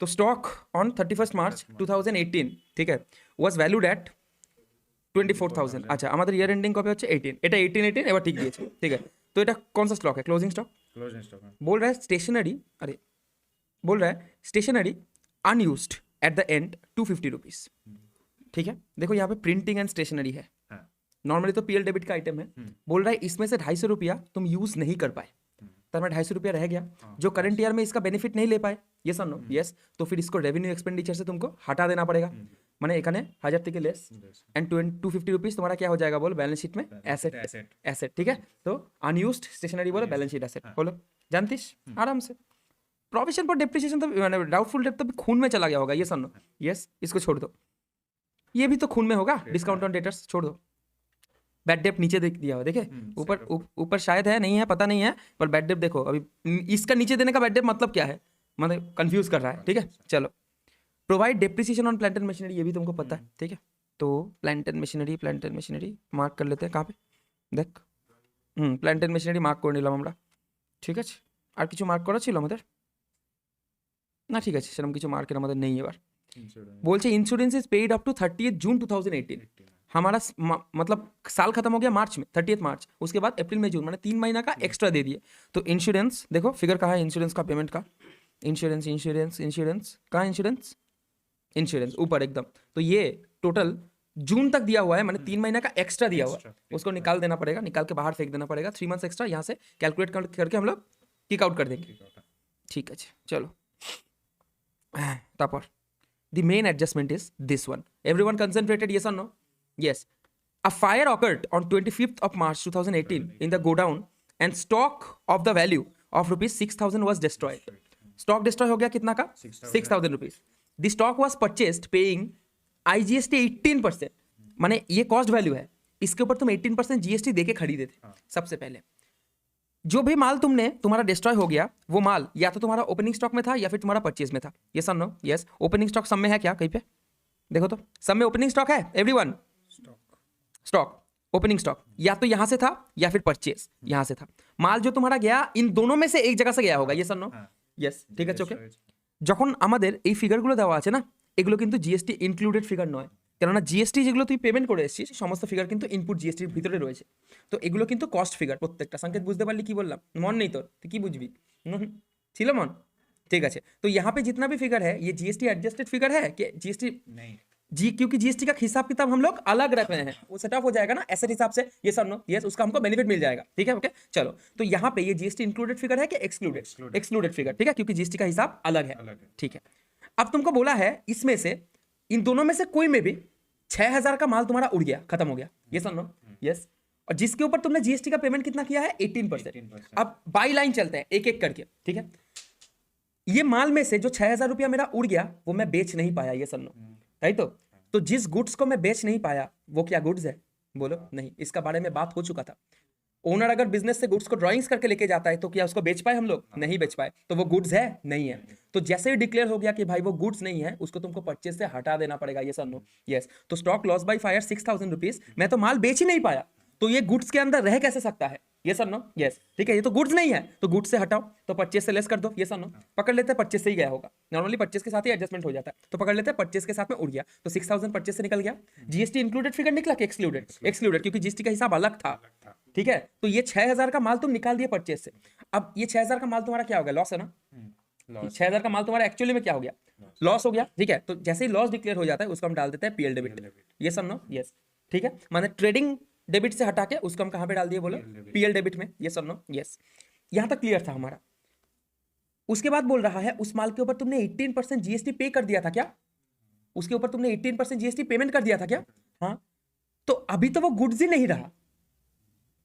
तो स्टॉक ऑन 31 मार्च 2018, ठीक है, ওয়াজ ভ্যালুড অ্যাট 24,000। আচ্ছা, আমাদের ইয়ার এন্ডিং কবে হচ্ছে? 18। এটা 18 এবার ঠিক দিয়েছে, ঠিক है। तो এটা कौन सा स्टॉक है? Closing stock. क्लोजिंग स्टॉक में बोल रहा है स्टेशनरी, अरे बोल रहा है stationery unused at the end 250 rupees, ठीक है। देखो यहाँ पे प्रिंटिंग एंड स्टेशनरी है, हाँ। नॉर्मली तो पीएल डेबिट का आइटम है। बोल रहा है इसमें से 250 रुपया तुम यूज नहीं कर पाए, तो मैं 250 रुपया रह गया, जो करंट ईयर में इसका बेनिफिट नहीं ले पाए, ये नो? यस। तो फिर इसको रेवेन्यू एक्सपेंडिचर से तुमको हटा देना पड़ेगा, माने एखाने 1000 থেকে लेस एंड 250 रुपीज तुम्हारा क्या हो जाएगा बोलो? बैलेंस शीट में एसेट, एसेट, ठीक है। तो अनयूज्ड स्टेशनरी बोलो बैलेंस शीट एसेट, बोलो जानतीस आराम से। प्रोविजन फॉर डेप्रिसिएशन तो मैंने डाउटफुल डेट तो खून में चला गया होगा, ये नो? यस, इसको छोड़ दो, ये भी तो खून में होगा। डिस्काउंट ऑन डेटर्स छोड़ दो। बैड डेप्ट नीचे देख दिया हो, देखे ऊपर, ऊपर शायद है, नहीं है पता नहीं है, पर बैड डेप्ट देखो अभी, इसका नीचे देने का बैड डेप्ट मतलब क्या है, मतलब कंफ्यूज कर रहा है, ठीक है। चलो, provide depreciation on plant and machinery, ये भी तुमको पता है, ठीक है। तो प्लांट एंड मशीनरी मार्क कर लेते हैं, कहाँ पे देख, প্ল্যান্ট এন্ড মেশিনারি মার্ক করে নিলাম আমরা, ঠিক আছে। আর কিছু মার্ক করা ছিল আমাদের? না, ঠিক আছে, সেরকম কিছু মার্কের আমাদের নেই। এবার বলছে insurance is paid up to 30 June 2018। हमारा मतलब साल खत्म हो गया मार्च में, 30 मार्च, उसके बाद अप्रैल में जून, मैंने 3 महीना का एक्स्ट्रा दे दिए। तो इंश्योरेंस देखो, फिगर कहाँ है इंश्योरेंस का, पेमेंट का, इंश्योरेंस कहाँ, इंश्योरेंस ऊपर एकदम। तो ये टोटल जून तक दिया हुआ है, मैंने 3 महीना का एक्स्ट्रा दिया हुआ है, उसको निकाल देना पड़ेगा, निकाल के बाहर फेंक देना पड़ेगा। 3 मंथ्स एक्स्ट्रा यहाँ से कैलकुलेट करके हम लोग किक आउट कर देंगे, ठीक है। चलो, तापर the main adjustment is this one. Everyone concentrated, yes or no? Yes. A fire occurred on 25th of March 2018 in the godown and stock of the value of rupees 6,000 was destroyed. Stock destroy हो गया कितना का? 6,000 rupees. The stock was purchased paying IGST 18%. माने ये cost value है, इसके ऊपर तुम 18% GST देके खरीदे थे। सबसे पहले जो भी माल तुम्हारा डिस्ट्रॉय हो गया, वो माल या तो तुम्हारा ओपनिंग स्टॉक में था या फिर तुम्हारा परचेज में था, ये नो? यस। ओपनिंग स्टॉक सब में है क्या? कहीं पे देखो तो, सब में ओपनिंग स्टॉक है एवरीवन? स्टॉक ओपनिंग स्टॉक या तो यहाँ से था या फिर परचेज यहाँ से था। माल जो तुम्हारा गया, इन दोनों में से एक जगह से गया होगा, ये नो? यस, ঠিক আছে, ওকে। যখন আমাদের এই ফিগারগুলো দেওয়া আছে না, এগুলো কিন্তু জিএসটি ইনক্লুডেড ফিগার নয়, কেননা জিএসটি যেগুলো তুই পেমেন্ট করে এসেছিস সমস্ত ফিগার কিন্তু ইনপুট জিএসটির ভিতরে রয়েছে। তো এগুলো কিন্তু কস্ট ফিগার প্রত্যেকটা। সংকেত বুঝতে পারলি কি বললাম? মন নেই তোর, তুই কি বুঝবি? ছিল মন? ঠিক আছে। तो यहाँ पे जितना भी फिगर है ये जीएसटी एडजस्टेड फिगर है कि जीएसटी नहीं क्योंकि जीएसटी का हिसाब किताब हम लोग अलग रख रहे हैं, वो सेट ऑफ हो जाएगा ना एसेट हिसाब से, ये सब नो? यस, उसका हमको बेनिफिट मिल जाएगा, ठीक है, ओके। चलो, तो यहाँ पे ये जीएसटी इंक्लूडेड फिगर है कि एक्सक्लूडेड फिगर, ठीक है, क्योंकि जीएसटी का हिसाब अलग है, ठीक है। अब तुमको बोला है इसमें से, इन दोनों में से कोई में भी 6,000 का माल तुम्हारा उड़ गया, खत्म हो गया, ये सब नो? यस। और जिसके ऊपर तुमने जीएसटी का पेमेंट कितना किया है? 18%। अब बाई लाइन चलते हैं एक एक करके, ठीक है। ये माल में से जो 6,000 रुपया मेरा उड़ गया, वो मैं बेच नहीं पाया, ये सब नो? राइट। तो जिस गुड्स को मैं बेच नहीं पाया, वो क्या गुड्स है बोलो? नहीं, इसका बारे में बात हो चुका था। ओनर अगर बिजनेस से गुड्स को ड्राइंग्स करके लेके जाता है तो क्या उसको बेच पाए हम लोग? नहीं बेच पाए, तो वो गुड्स है? नहीं है। तो जैसे ही डिक्लेयर हो गया कि भाई वो गुड्स नहीं है, उसको तुमको परचेज से हटा देना पड़ेगा, ये सब नो? यस। तो stock loss by fire 6,000 rupees, मैं तो माल बेच ही नहीं पाया, तो ये गुड्स के अंदर रह कैसे सकता है? ये सब नो? यस, ठीक है, ये तो गुड्स नहीं है, तो गुड्स से हटाओ, तो परचेज से लेस कर दो, ये सब नो? पकड़ लेते हैं परचेज से ही गया होगा, नॉर्मली परचेज के साथ ही एडजस्टमेंट हो जाता है, तो पकड़ लेते हैं परचेज के साथ में उड़ गया, तो 6,000 परचेज से निकल गया। जीएसटी इंक्लूडेड फिगर निकला कि एक्सक्लूडेड? एक्सक्लूडेड, क्योंकि जीएसटी का हिसाब अलग था, ठीक है। तो ये 6,000 का माल तुम निकाल दिए परचेज से। अब ये 6,000 का माल तुम्हारा क्या हो गया? लॉस है ना? 6,000 का माल तुम्हारा एक्चुअली में क्या हो गया? लॉस हो गया, ठीक है। तो जैसे ही लॉस डिक्लेयर हो जाता है उसको हम डाल देते हैं पीएल डेबिट, ये सब नो? यस, ठीक है। माने ट्रेडिंग डेबिट से हटा के उसको हम कहाँ पे डाल दिए बोलो? पीएल डेबिट में, ये सब नो? यस। यहाँ तक क्लियर था हमारा। उसके बाद बोल रहा है उस माल के ऊपर तुमने 18% जीएसटी पे कर दिया था क्या? उसके ऊपर तुमने 18% जीएसटी पेमेंट कर दिया था क्या? हाँ। तो अभी तो वो गुड्स ही नहीं रहा,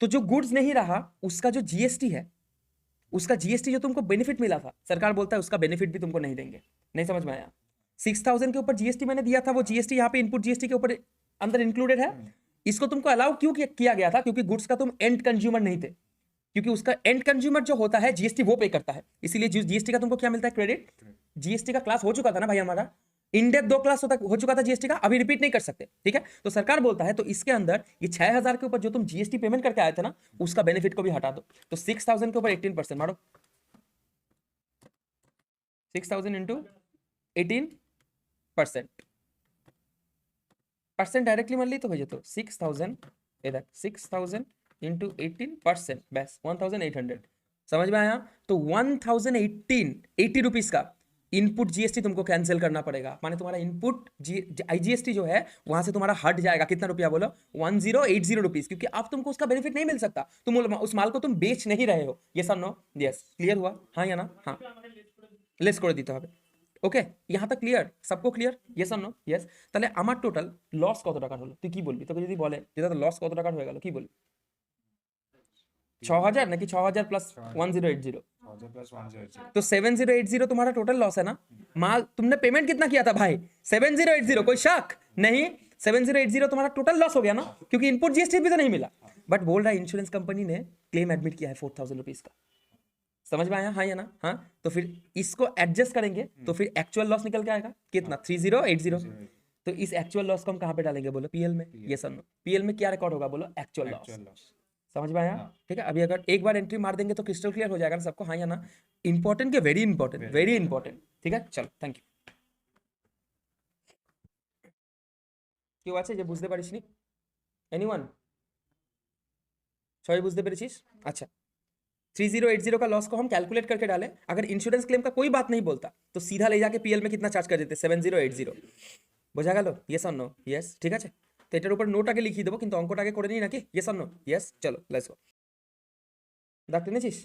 तो जो गुड्स नहीं रहा उसका जो जीएसटी है, उसका जीएसटी जो तुमको बेनिफिट मिला था, सरकार बोलता है उसका बेनिफिट भी तुमको नहीं देंगे। नहीं समझ में आया? 6,000 के ऊपर जीएसटी मैंने दिया था, वो जीएसटी यहाँ पे इनपुट जीएसटी के ऊपर अंदर इंक्लूडेड है। इसको तुमको अलाउ क्यों किया गया था? क्योंकि गुड्स का तुम एंड कंज्यूमर नहीं थे, क्योंकि उसका एंड कंज्यूमर जो होता है जीएसटी वो पे करता है, इसीलिए जीएसटी का तुमको क्या मिलता है? क्रेडिट। जीएसटी का क्लास हो चुका था ना भाई हमारा, इन डेप्थ 2 क्लास हो चुका था जीएसटी का, अभी रिपीट नहीं कर सकते, ठीक है? तो सरकार बोलता है तो इसके अंदर ये 6,000 के ऊपर जो तुम जीएसटी पेमेंट करके आए थे ना, उसका बेनिफिट को भी हटा दो। तो 6,000 के ऊपर 18% मारो, 6,000 इंटू 18%, परसेंट डायरेक्टली मान ली तो भैया तो 6,000, इधर 6,000 इंटू 18%, बस 1,800। समझ में आया? तो 1,080 रुपीज का इनपुट जीएसटी तुमको कैंसिल करना पड़ेगा, माने तुम्हारा इनपुट आईजीएसटी जो है वहां से तुम्हारा हट जाएगा। कितना रुपया बोलो? 1,080 रुपीज, क्योंकि अब तुमको उसका बेनिफिट नहीं मिल सकता, तुम उस माल को तुम बेच नहीं रहे हो। ये सब नो? यस, क्लियर हुआ? हाँ या ना? हाँ, लेस করে দিতে হবে। ওকে, यहाँ तक क्लियर? सबको क्लियर? यस और नो? यस। তাহলে আমার টোটাল লস কত টাকার হলো তুই কি বলবি? তোকে যদি বলে যে দাদা লস কত টাকার হয়ে গেল, কি বলবি? 6,000 নাকি 6,000 प्लस 1080? तो 7080 तुम्हारा टोटल लॉस है ना। माल तुमने पेमेंट कितना किया था भाई? 7080, कोई शक नहीं? 7080 तुम्हारा टोटल लॉस हो गया ना, क्योंकि इनपुट जीएसटी भी तो नहीं मिला। बट बोल रहा है इंश्योरेंस कंपनी ने क्लेम एडमिट किया है 4,000 रुपीज का। समझ में आया? हाँ या ना? हाँ, तो फिर इसको एडजस्ट करेंगे तो फिर एक्चुअल लॉस निकल के आएगा कितना? 3080। तो इस एक्चुअल लॉस को हम कहाँ पे डालेंगे बोलो? पीएल में। ये सब पीएल में क्या रिकॉर्ड होगा बोलो? Actual loss. समझ में आया? ठीक है, अभी अगर एक बार एंट्री मार देंगे तो क्रिस्टल क्लियर हो जाएगा ना सबको? हाँ या ना? इंपॉर्टेंट के वेरी इंपॉर्टेंट, वेरी इंपॉर्टेंट। ठीक है, चलो, थैंक यू। কেউ আছে যে বুঝতে পারিসনি? এনিওয়ান? সবাই বুঝতে পেরেছিস? আচ্ছা, 3080 का लॉस को हम कैलकुलेट करके डालें, अगर इंश्योरेंस क्लेम का कोई बात नहीं बोलता तो सीधा ले जाके पीएल में कितना चार्ज कर देते? 7080। বোঝা গেল? Yes or no? ইয়েস, ঠিক আছে। তো এটার উপর নোট আগে লিখিয়ে দেবো, কিন্তু অঙ্কটা আগে করে নিই নাকি? Yes or no? ইয়েস, চলো লেটস গো। দাগ টেনেছিস?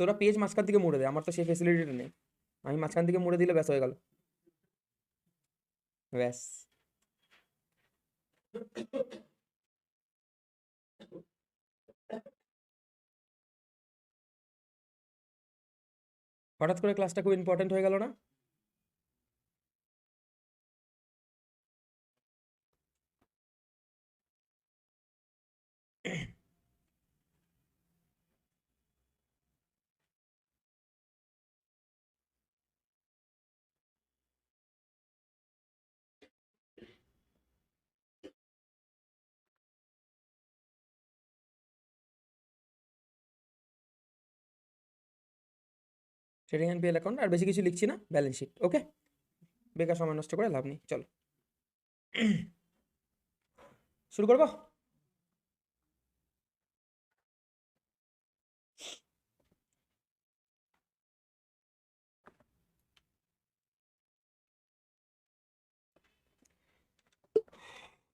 তোরা পেজ মাঝখান থেকে মুড়ে দে, আমার তো সেই ফেসিলিটিটা নেই। আমি মাঝখান থেকে মুড়ে দিলে ব্যাস হয়ে গেল, ব্যাস। হঠাৎ করে ক্লাসটা খুব ইম্পর্টেন্ট হয়ে গেল না? ট্রেডিং অ্যান্ড পিএল অ্যাকাউন্ট, আর বেশি কিছু লিখছি না, ব্যালেন্স শিট। ওকে, বেকার সময় নষ্ট করে লাভ নেই, চলো শুরু করবো।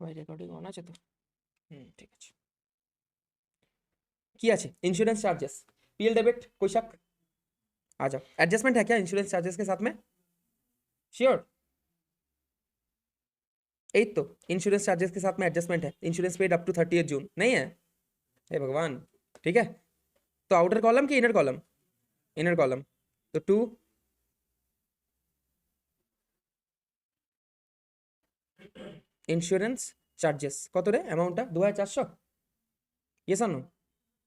ভাই রেকর্ডিং অন আছে তো? ঠিক আছে। কি আছে? इंश्योरेंस चार्जेस, पीएल डेबिट, कोई शक? आ जाओ। एडजस्टमेंट है क्या इंश्योरेंस चार्जेस के साथ में? श्योर? यही तो इंश्योरेंस चार्जेस के साथ में एडजस्टमेंट है। इंश्योरेंस पेड अप टू 30 जून, नहीं है? हे भगवान, ठीक है। तो आउटर कॉलम की इनर कॉलम? Inner column. तो 2 इंश्योरेंस चार्जेस কত রে অ্যামাউন্টটা? 2,400। Yes or no?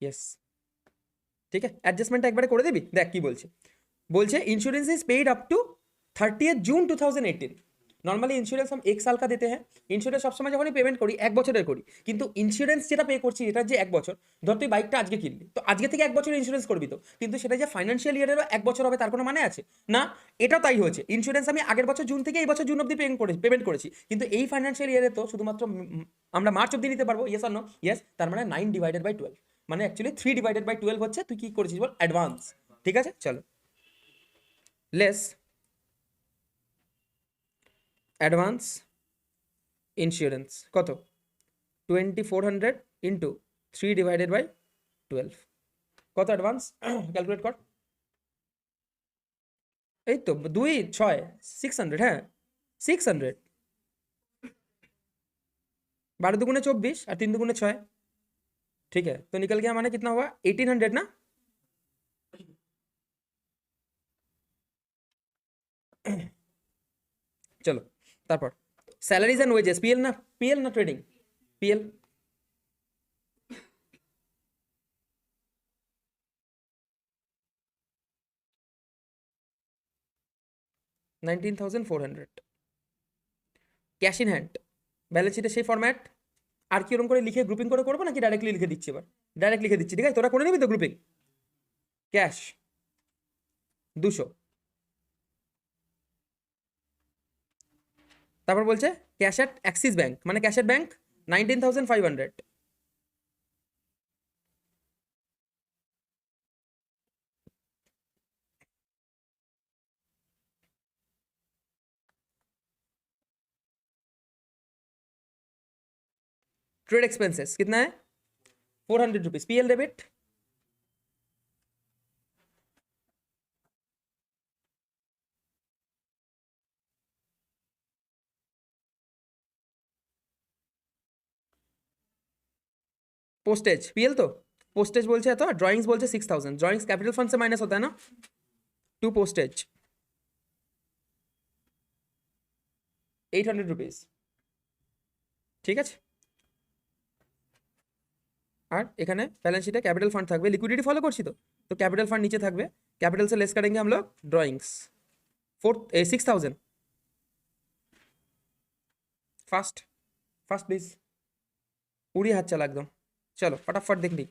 ইয়েস, ঠিক আছে। অ্যাডজাস্টমেন্টটা একবারে করে দিবি। দেখ কি বলছে, বলছে insurance is paid up to 30 June 2018। Normally insurance हम 1 साल का देते हैं। ইন্স্যুরেন্স সবসময় যখনই পেমেন্ট করি 1 বছরের করি, কিন্তু ইন্স্যুরেন্স যেটা পে করছি এটা যে 1 বছর। ধর তুই বাইকটা আজকে কিনলি, তো আজকে থেকে 1 বছর ইন্স্যুরেন্স করবি তো, কিন্তু সেটা যে ফাইন্যান্সিয়াল ইয়ারেরও 1 বছর হবে তার কোনো মানে আছে না। এটা তাই হয়েছে, ইন্স্যুরেন্স আমি আগের বছর জুন থেকে এই বছর জুন অবধি পেমেন্ট করেছি, কিন্তু এই ফাইন্যান্সিয়াল ইয়ারে তো শুধুমাত্র আমরা মার্চ অবধি নিতে পারবো। Yes or no? ইয়েস। তার মানে 9/12, মানে অ্যাকচুয়ালি 3/12 হচ্ছে। তুই কি করেছিস বল? অ্যাডভান্স। ঠিক আছে, চলো লেস অ্যাডভান্স ইন্স্যুরেন্স কত? 2400 ইন্টু 3/12 কত অ্যাডভান্স? ক্যালকুলেট কর। এই তো 2 6 600, হ্যাঁ 600। 12 दुगुने 24 और 3 दुगुने 6, ठीक है, तो निकल गया, माने कितना हुआ 1800 ना। चलो তারপর স্যালারিজ এন্ড ওয়েজেস, পিএল না trading, PL. $19,400 cash in hand, balance শিটে সেই ফরম্যাট। আর কি ওরকম করে লিখে গ্রুপিং করে করবো নাকি ডাইরেক্টলি লিখে দিচ্ছি? এবার ডাইরেক্ট লিখে দিচ্ছি, ঠিক আছে, তোরা করে নিবি তো গ্রুপিং। ক্যাশ 200, তারপর বলছে ক্যাশ অ্যাট অ্যাক্সিস ব্যাংক, মানে cash at bank 19,500। Trade expenses कितना है? 400 rupees, PL debit. Postage PL तो पोस्टेज बोलছে এত, ড্রয়িংস বলছে 6000, ড্রয়িংস ক্যাপিটাল ফান্ড से माइनस होता है ना, टू पोस्टेज 800 रुपीज, ঠিক আছে। আর এখানে ব্যালেন্স শিটে ক্যাপিটাল ফান্ড থাকবে, লিকুইডিটি ফলো করছি তো ক্যাপিটাল ফান্ড নিচে থাকবে, कैपिटल से लेस करेंगे हम लोग ड्राइंग्स 6000। फास्ट फास्ट प्लीज, पूरी हाथ चला एकदम, चलो फटाफट देख ली।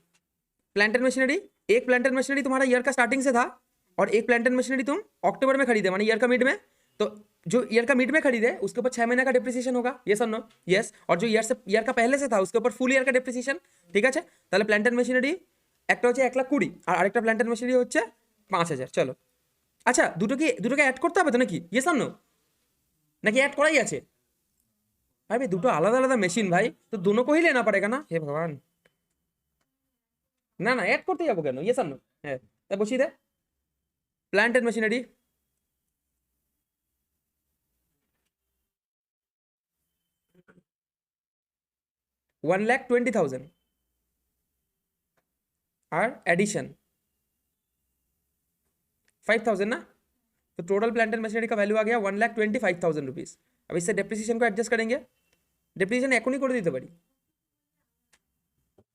प्लांट एंड मशीनरी, एक प्लांट एंड मशीनरी तुम्हारा ईयर का स्टार्टिंग से था और एक प्लांट एंड मशीनरी तुम अक्टूबर में खरीदे, माने ईयर का मिड में, तो जो ईयर का मिड में खरीदे उसके ऊपर 6 महीने का डिप्रिसिएशन होगा, ये सर नो यस, और जो ईयर का पहले से था उसके ऊपर फुल ईयर का डिप्रिसिएशन, ठीक है। তাহলে প্ল্যান্ট এন্ড মেশিনারি একটা হচ্ছে 1,20,000 আর আরেকটা প্ল্যান্ট এন্ড মেশিনারি হচ্ছে 5,000। চলো আচ্ছা, দুটোকে অ্যাড করতে হবে তো নাকি, ইয়েস আর নো, নাকি অ্যাড করাই আছে? अरे দুটো আলাদা আলাদা মেশিন ভাই, তো दोनों को ही लेना पड़ेगा ना, हे भगवान, না না অ্যাড করতে যাবো কেন, ইয়েস আর নো, হ্যাঁ তা বসিয়ে দে। প্ল্যান্ট এন্ড মেশিনারি $1,20,000 और एडिशन 5,000 ना, तो टोटल प्लांट एंड मशीनरी का वैल्यू आ गया 1,25,000 रुपीज। अब इससे डेप्रिसिएशन को एडजस्ट करेंगे, डेप्रिसिएशन एखुनी করে দিতে পারি,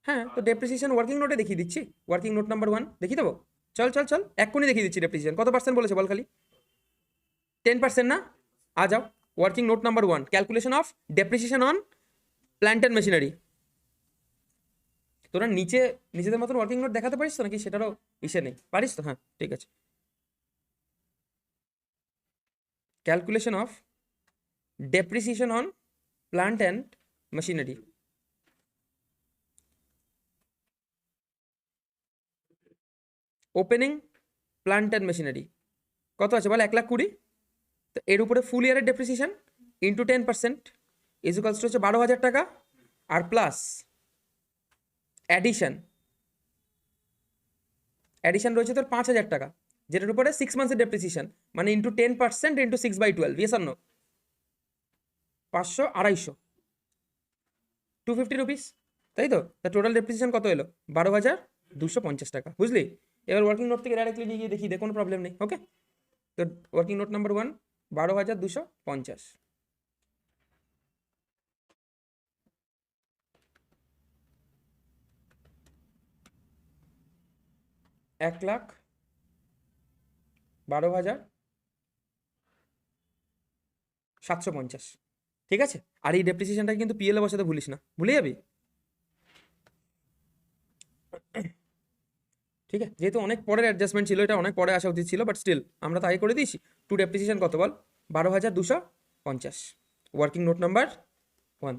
হ্যাঁ তো ডেপ্রিসিয়েশন ওয়ার্কিং নোটে দেখিয়ে দিচ্ছি, ওয়ার্কিং নোট নাম্বার 1 দেখিয়ে দেবো, চল চল চল এক্ষুনি দেখিয়ে দিচ্ছি। ডেপ্রিসিয়েশন কত পার্সেন্ট বলেছে বল খালি, 10% না, आ जाओ working note number 1, calculation of depreciation on plant and machinery. তোরা নিচে নিজেদের মতন ওয়ার্কিং নোট দেখাতে পারিস তো নাকি, সেটারও ইসে নেই, পারিস তো, হ্যাঁ ঠিক আছে। Calculation of depreciation on plant and machinery, opening plant and machinery কত আছে বল, 1,20,000, তো এর উপরে ফুল ইয়ারের ডেপ্রিসিয়েশন ইন্টু 10% ইকুয়ালস টু হচ্ছে 12,000 টাকা, আর প্লাস অ্যাডিশন রয়েছে তোর 5,000 টাকা, যেটার উপরে 6 মান্থসের ডেপ্রিসিয়েশন, মানে ইন্টু 10% ইন্টু 6/12, ইয়েস আর নো, 500 250 250 রুপিস, তাই তো। তা টোটাল ডেপ্রিসিয়েশন কত এলো, 12,250 টাকা, বুঝলি। এবার ওয়ার্কিং নোট থেকে ডাইরেক্টলি নিয়ে গিয়ে দেখিয়ে দে, কোনো প্রবলেম নেই, ওকে। তো ওয়ার্কিং নোট নাম্বার 1 12,250, $1,12,750, ঠিক আছে। আর এই ডেপ্রিসিয়েশনটা কিন্তু পিএলে বসাতে ভুলিস না, ভুলে যাবি, ঠিক আছে। যেহেতু অনেক পরের অ্যাডজাস্টমেন্ট ছিল, এটা অনেক পরে আসা উচিত ছিল, বাট স্টিল আমরা তো আগে করে দিয়েছি। টু ডেপ্রিসিয়েশন কত বল, 12,250, ওয়ার্কিং নোট নাম্বার 1,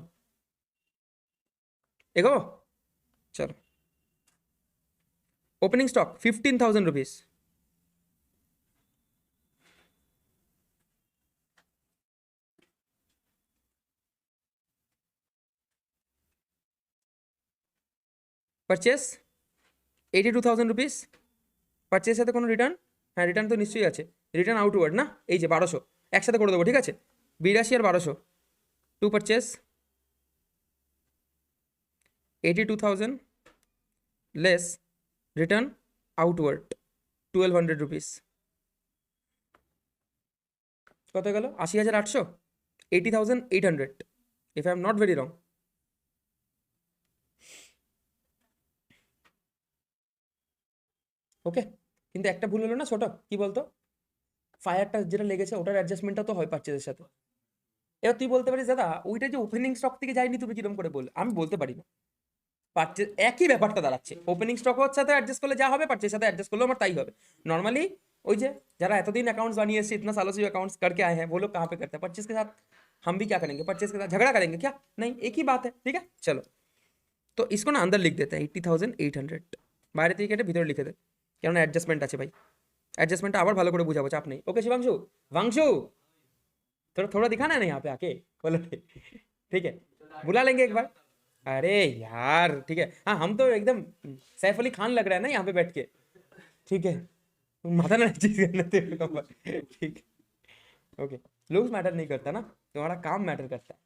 এগো চলো। Opening stock 15,000 rupees, purchase 82,000 rupees, purchase সাথে কোনো রিটার্ন, হ্যাঁ রিটার্ন তো নিশ্চয়ই আছে, রিটার্ন আউটওয়ার্ড না, এই যে 1200 একসাথে করে দেবো, ঠিক আছে, 82 আর 1200, to purchase 82,000 less return outward 1200 rupees, কত গেল? 80,800, 80,800 if I am not very wrong. Okay, কিন্তু একটা ভুল হলো না ছোট, কি বলতো? ফায়ারটা যেটা লেগেছে ওটার অ্যাডজাস্টমেন্টটা তো হয় পারচেজের সাথে। এবার তুই বলতে পারিস দাদা ওইটা যে ওপেনিং স্টক থেকে যায়নি তুমি কিরকম করে বল? আমি বলতে পারি না, পারচেজ একই ব্যাপারটা দাঁড়াচ্ছে। ওপেনিং স্টক সাথে অ্যাডজাস্ট করলে যা হবে, পারচেজ সাথে অ্যাডজাস্ট করলেও আমার তাই হবে। নর্মালি ওই যে যারা এতদিন अकाउंट्स बनिए से इतना सालों से अकाउंट्स करके आए हैं वो लोग कहाँ पे करते हैं? परचेज के साथ हम भी क्या करेंगे? परचेज के साथ झगड़ा करेंगे क्या? नहीं, एक ही बात है। ठीक है, चलो तो इसको ना अंदर लिख देते हैं 80,800, বাইরে থেকে কেটে ভিতরে লিখে দে, কেননা অ্যাডজাস্টমেন্ট আছে ভাই। অ্যাডজাস্টমেন্টটা আবার ভালো করে বুঝাবো, চাপ নেই। ওকে शिवांशु, वांशु थोड़ा थोड़ा दिखाना है ना यहाँ पे आके, बोलो ठीक है, बुला लेंगे एक बार। अरे यार ठीक है, हाँ हम तो एकदम सैफ अली खान लग रहा है ना यहाँ पे बैठ के, ठीक है, माथा ना चीज करना तेरे को पर, ठीक है ओके। लुक्स मैटर नहीं करता ना, तुम्हारा काम मैटर करता है।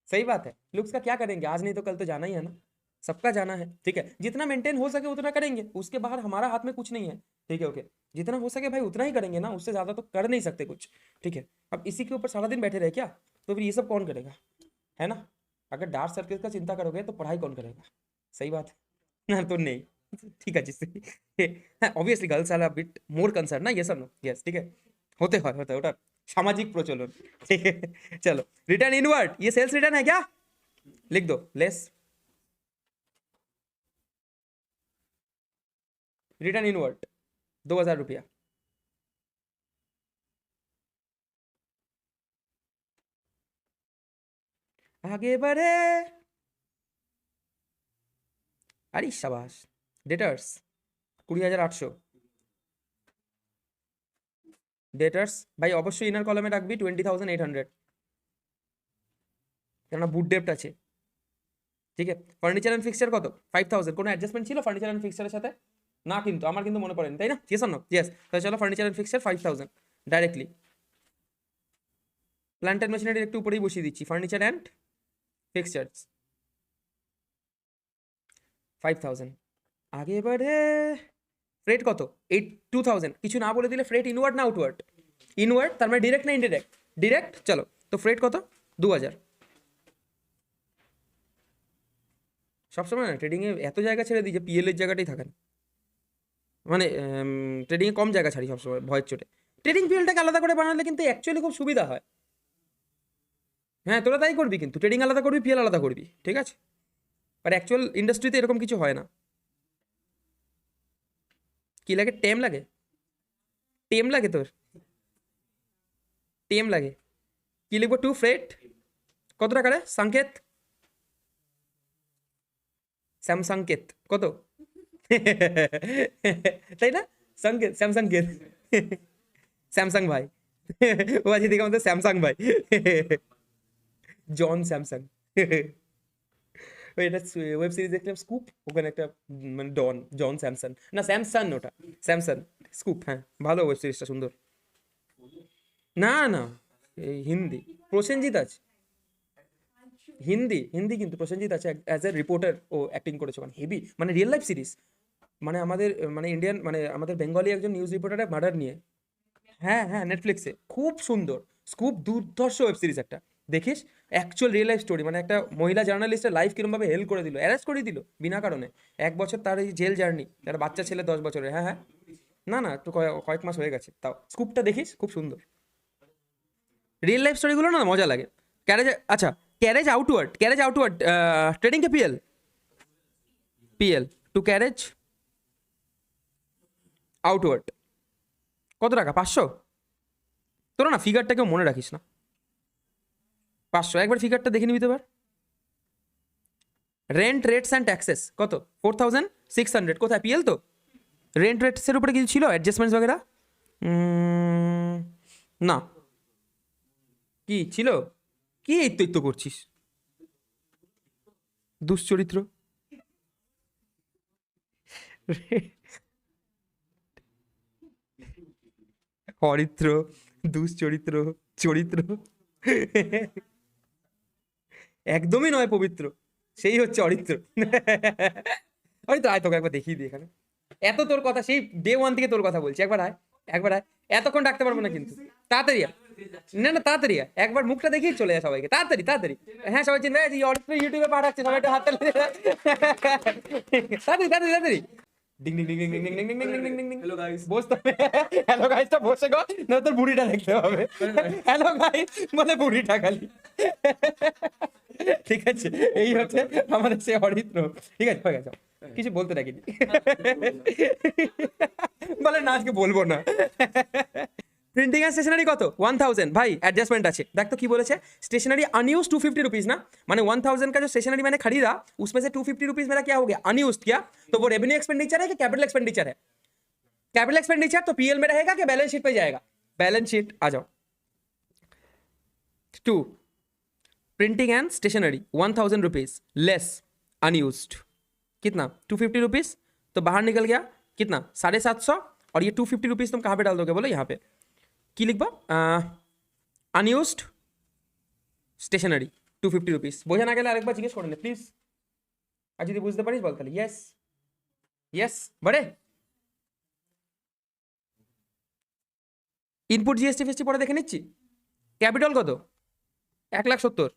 सही बात है, लुक्स का क्या करेंगे, आज नहीं तो कल तो जाना ही है ना, सबका जाना है। ठीक है, जितना मेंटेन हो सके उतना करेंगे, उसके बाहर हमारा हाथ में कुछ नहीं है। ठीक है ओके, जितना हो सके भाई उतना ही करेंगे ना, उससे ज्यादा तो कर नहीं सकते कुछ। ठीक है, अब इसी के ऊपर सारा दिन बैठे रहे क्या, तो फिर ये सब कौन करेगा, है ना? अगर डार्क सर्कल का चिंता करोगे तो पढ़ाई कौन करेगा? सही बात है ना, तो नहीं ঠিক আছে হ্যাঁ অবভিয়াসলি গার্লস আর বিট মোর কনসার্ন না, ইয়েস অর নো? ইয়েস, ঠিক है, होते হয় ওটা सामाजिक प्रचलन। ठीक है चलो, रिटर्न इनवर्ड, ये सेल्स रिटर्न है क्या? लिख दो लेस रिटर्न इनवर्ड 2,000 रुपया। आगे बढ़े, अरे शाबाश। डेटर्स 20,800, ডেটার্স ভাই অবশ্যই ইনার কলামে রাখবি 20,800, কেননা বুট ডেপ্ট আছে। ঠিক আছে, ফার্নিচার অ্যান্ড ফিক্সচার কত? 5,000, কোনো অ্যাডজাস্টমেন্ট ছিল ফার্নিচার অ্যান্ড ফিক্সচারের সাথে? না, কিন্তু আমার কিন্তু মনে পড়েনি, তাই না? Yes or no? ইয়েস, তাহলে চলো furniture and fixture 5,000 directly. Plant and মেশিনারির একটু উপরেই বসিয়ে দিচ্ছি, ফার্নিচার অ্যান্ড ফিক্সচার্স 5,000। আগে বাড়ে, ফ্রেট কত? 2,000, কিছু না বলে দিলে ফ্রেট ইনওয়ার্ড না আউটওয়ার্ড? ইনওয়ার্ড, তার মানে ডিরেক্ট না ইনডিরেক্ট? ডিরেক্ট। চলো তো ফ্রেট কত? 2,000। সবসময় না ট্রেডিংয়ে এত জায়গা ছেড়ে দিই যে পিএল এর জায়গাটাই থাকে না, মানে ট্রেডিংয়ে কম জায়গা ছাড়ি সবসময় ভয়ের চোটে। ট্রেডিং পিএলটাকে আলাদা করে বানালে কিন্তু অ্যাকচুয়ালি খুব সুবিধা হয়। হ্যাঁ তোরা তাই করবি, কিন্তু ট্রেডিং আলাদা করবি, পিএল আলাদা করবি, ঠিক আছে? আর অ্যাকচুয়াল ইন্ডাস্ট্রিতে এরকম কিছু হয় না। কি লাগে? টেম লাগে? টেম লাগে তোর? টেম লাগে? কি লিখবো? টু ফ্রেট কত টাকা রে? সংকেত, স্যামসাংকেত কত? তাই না? সংকেত, স্যামসাংকেত, স্যামসাং ভাই ও আছে দেখে আমাদের স্যামসাং ভাই, জন স্যামসাং। ওই এটা ওয়েব সিরিজ দেখলাম স্কুপ, ওখানে একটা মানে ডন, জন স্যামসন না স্যামসান, ওটা স্যামসান স্কুপ। হ্যাঁ ভালো ওয়েব সিরিজটা, সুন্দর। না না এই হিন্দি, প্রসেনজিৎ আছে। হিন্দি হিন্দি কিন্তু প্রসেনজিৎ আছে অ্যাজ এ রিপোর্টার, ও অ্যাক্টিং করেছে ওখানে, হেভি মানে রিয়েল লাইফ সিরিজ। মানে আমাদের মানে ইন্ডিয়ান মানে আমাদের বেঙ্গলি একজন নিউজ রিপোর্টারের মার্ডার নিয়ে। হ্যাঁ হ্যাঁ নেটফ্লিক্সে, খুব সুন্দর স্কুপ, দুর্ধর্ষ ওয়েব সিরিজ একটা, দেখিস। অ্যাকচুয়াল রিয়েল লাইফ স্টোরি, মানে একটা মহিলা জার্নালিস্টের লাইফ কিরমভাবে হেল্প করে দিল, অ্যারেস্ট করে দিল বিনা কারণে, 1 বছর তার এই জেল জার্নি, তার বাচ্চা ছেলে 10 বছরের। হ্যাঁ হ্যাঁ, না না একটু কয়েক মাস হয়ে গেছে, তাও স্কুপটা দেখিস, খুব সুন্দর। রিয়েল লাইফ স্টোরিগুলো না মজা লাগে। ক্যারেজ, আচ্ছা carriage outward, carriage outward trading কে PL, PL to carriage outward কত টাকা? 500। তোরা না ফিগারটা কেউ মনে রাখিস না, 500 একবার ফিগারটা দেখে নিবি তো এবার। রেন্ট রেটস অ্যান্ড ট্যাক্সেস কত? 4,600। কোথায়? পিএল তো। রেন্ট রেটসের উপরে কিছু ছিল অ্যাডজাস্টমেন্টস বগেরা? না। কি ছিল? কি এই তো করছিস দুশ্চরিত্র। হরিত্র, দুশ্চরিত্র, চরিত্র একদমই নয় পবিত্র। সেই হচ্ছে অরিত্র। অরিত্র আয়, তোকে একবার দেখিয়ে দিই এখানে। এত তোর কথা সেই ডে ওয়ান থেকে তোর কথা বলছি, একবার আয়, একবার আয়। এতক্ষণ ডাকতে পারবো না কিন্তু, তাড়াতাড়ি আয়। না না তাড়াতাড়ি আয়, একবার মুখটা দেখিয়ে চলে যায় সবাইকে, তাড়াতাড়ি তাড়াতাড়ি। হ্যাঁ সবাই চিন্তা এই অরিত্র ইউটিউবে পাঠাচ্ছে, সবাই একটু হাত তালি। তাড়াতাড়ি তাড়াতাড়ি তাড়াতাড়ি। Ding ding ding ding ding ding ding ding ding ding ding ding. Hello guys. বসতে হবে। হ্যালো গাইসটা বসে গো, না তোর বুড়িটা দেখতে হবে। হ্যালো গাইস বলে বুড়িটা খালি। ঠিক আছে, এই হচ্ছে আমাদের সে অরিত্র। ঠিক আছে, হয়ে গেছে, কিছু বলতে রাখিনি। বলে না আজকে বলবো না। प्रिंटिंग एंड स्टेशनरी কত 1000 भाई एडजस्टमेंट আছে देख तो की बोले स्टेशनरी अनयूज 250 रुपीज ना माने 1000 का जो स्टेशनरी मैंने खरीदा उसमें से 250 रुपीज मेरा क्या हो गया अनयूज क्या तो वो रेवेन्यू एक्सपेंडिचर है कि कैपिटल एक्सपेंडिचर है कैपिटल एक्सपेंडिचर तो पीएल में रहेगा कि बैलेंस शीट पे जाएगा बैलेंस शीट आ जाओ 2 printing and stationery 1000 rupees less unused कितना 250 रुपीज तो बाहर निकल गया कितना 750 और ये 250 रुपीज तुम कहाँ पे डाल दोगे बोलो यहाँ पे কি লিখবা আনইউজড স্টেশনারি 250 রুপিস বোঝা না গেলে আরেকবার জিজ্ঞেস করে নে প্লিজ আর যদি বুঝতে পারিস বল তাহলে ইয়েস ইয়েস বড়ে ইনপুট জিএসটি ফিএসটি পরে দেখে নিচ্ছি ক্যাপিটাল কত 1,70,000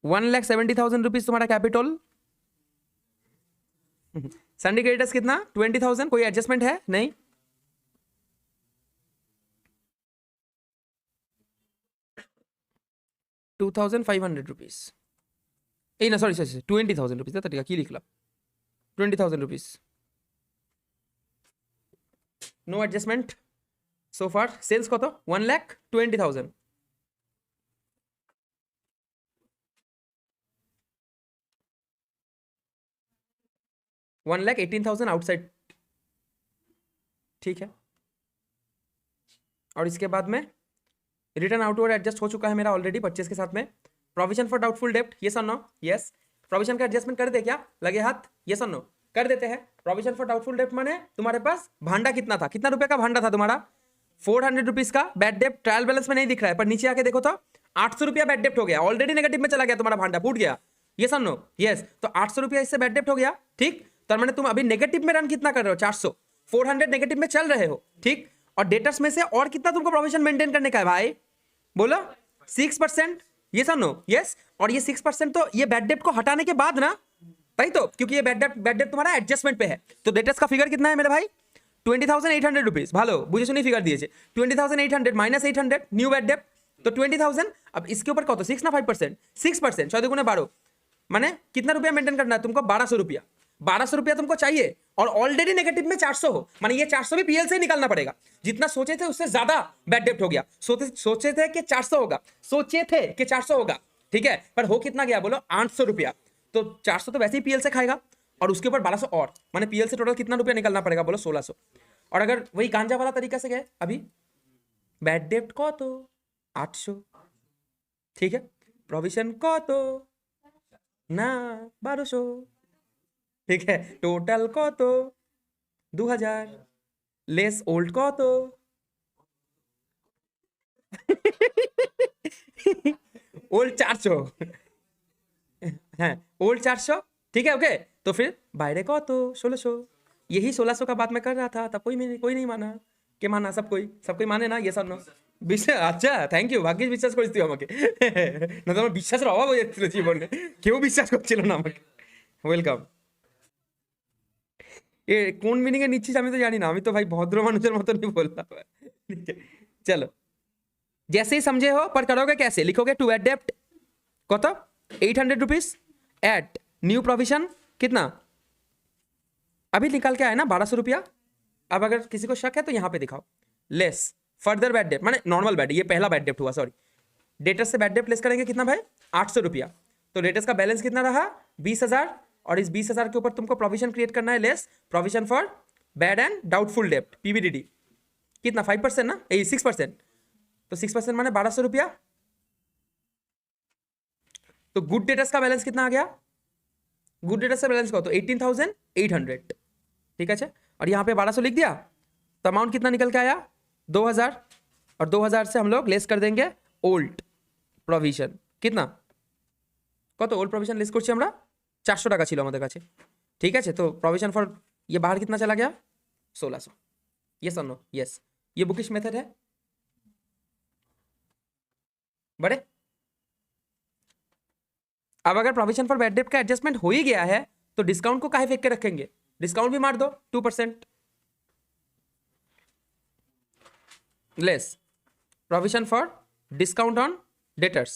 1,70,000 रुपीज तुम्हारा कैपिटल संडे क्रेडिटर्स कितना 20,000 कोई एडजस्टमेंट है नहीं 2,500 रुपीज এই না সরি সরি 20,000 रुपीज তা ঠিক কি লিখলাম 20,000 rupees no adjustment so far sales কত 1,20,000 1,18,000 आउटसाइड ठीक है और इसके बाद में रिटर्न आउटवर्ड एडजस्ट हो चुका है मेरा ऑलरेडी परचेस के साथ में प्रोविजन फॉर डाउटफुल डेप्ट ये सर नो यस प्रोविजन का एडजस्टमेंट कर दे क्या लगे हाथ ये सर नो कर देते हैं प्रोविजन फॉर डाउटफुल डेप्ट माने तुम्हारे पास भांडा कितना था कितना रुपए का भांडा था तुम्हारा 400 रुपीज का बैड डेप्ट ट्रायल बैलेंस में नहीं दिख रहा है पर नीचे आके देखो तो 800 रुपया बैड डेप्ट हो गया ऑलरेडी नेगेटिव में चला गया तुम्हारा भांडा फूट गया ये सर नो यस तो 800 रुपया इससे बैड डेप्ट हो गया ठीक तो मैंने तुम अभी नेगेटिव में रन कितना कर रहे हो 400 400 नेगेटिव में चल रहे हो ठीक और डेटर्स में से और कितना तुमको प्रोविजन मेंटेन करने का है भाई बोलो 6% ये सर नो यस और ये 6% तो ये बैड डेप्ट को हटाने के बाद ना भाई तो क्योंकि ये बैड डेप्ट तुम्हारा एडजस्टमेंट पे है तो डेटर्स का फिगर कितना है मेरे भाई 20,800 रुपीज भालो बुझे सुनी फिगर दिए 20,800 माइनस 800 न्यू बैड डेप्ट तो 20,000 अब इसके ऊपर कत 6 ना 5% 6% 14 गुने 12 माने कितना रुपया मेंटेन करना है तुमको 1200 रुपया 1200 रुपया तुमको चाहिए और ऑलरेडी नेगेटिव में 400 हो माने ये 400 भी पीएल से ही निकालना पड़ेगा जितना सोचे थे उससे ज्यादा बैड डेप्ट हो गया सोचे थे कि 400 होगा सोचे थे कि 400 होगा ठीक है पर हो कितना गया बोलो 800 रुपया तो 400 तो वैसे ही पीएल से खाएगा और उसके ऊपर 1200 और माने पीएल से टोटल कितना रुपया निकालना पड़ेगा बोलो 1600 और अगर वही गांजा वाला तरीका से गए अभी बैड डेप्ट को तो 800 ठीक है प्रोविजन को तो ना 1200 ठीक है टोटल को तो 2000 लेस ओल्ड को तो ओल्ड 400 है ओल्ड 400 ठीक है ओके तो फिर बाहरे को तो 1600 यही 1600 का बात मैं कर रहा था तब कोई नहीं माना के माना सब कोई माने ना ये सब नो আচ্ছা থ্যাংক ইউ ভাগ্যিস বিশ্বাস করিস তুই আমাকে না তো আমার বিশ্বাসের অভাব হয়ে যাচ্ছিল জীবনে কেউ বিশ্বাস করছিল না আমাকে ওয়েলকাম ये कौन मीनिंग है নিচ্ছিস আমি তো জানি না আমি তো ভাই ভদ্র মানুষের মতনই বললাম चलो जैसे ही समझे हो पर करोगे कैसे लिखोगे टू एड डेप्ट कत 800 रुपीज एड न्यू प्रोविजन कितना अभी निकाल के आया ना 1200 रुपया अब अगर किसी को शक है तो यहाँ पे दिखाओ लेस फर्दर बैड डेप्ट माने नॉर्मल बैड ये पहला बैड डेप्ट हुआ सॉरी डेटर्स से बैड डेप्ट लेस करेंगे कितना भाई 800 रुपया तो डेटर्स का बैलेंस कितना रहा 20,000 और इस 20,000 के ऊपर तुमको प्रोविजन क्रिएट करना है less provision for bad and doubtful डेप्ट पीबीडीडी कितना 5% ना 6% तो 6% माने 1200 रुपया तो गुड डेटर्स का बैलेंस कितना आ गया गुड डेटर्स का बैलेंस को तो 18,800 ठीक है और यहाँ पे 1200 लिख दिया तो अमाउंट कितना निकल के आया 2,000 और 2,000 से हम लोग लेस कर देंगे ओल्ड प्रोविजन कितना কত ओल्ड प्रोविजन लिस्ट করছি আমরা 400 টাকা ছিল আমাদের কাছে ঠিক আছে तो प्रोविजन फॉर ये बाहर कितना चला गया 1600 यस और नो यस ये बुकिश मेथड है बड़े अब अगर प्रोविजन फॉर बैड डेट का एडजस्टमेंट हो ही गया है तो डिस्काउंट को काहे फेंक के रखेंगे डिस्काउंट भी मार दो 2% less provision for discount on debtors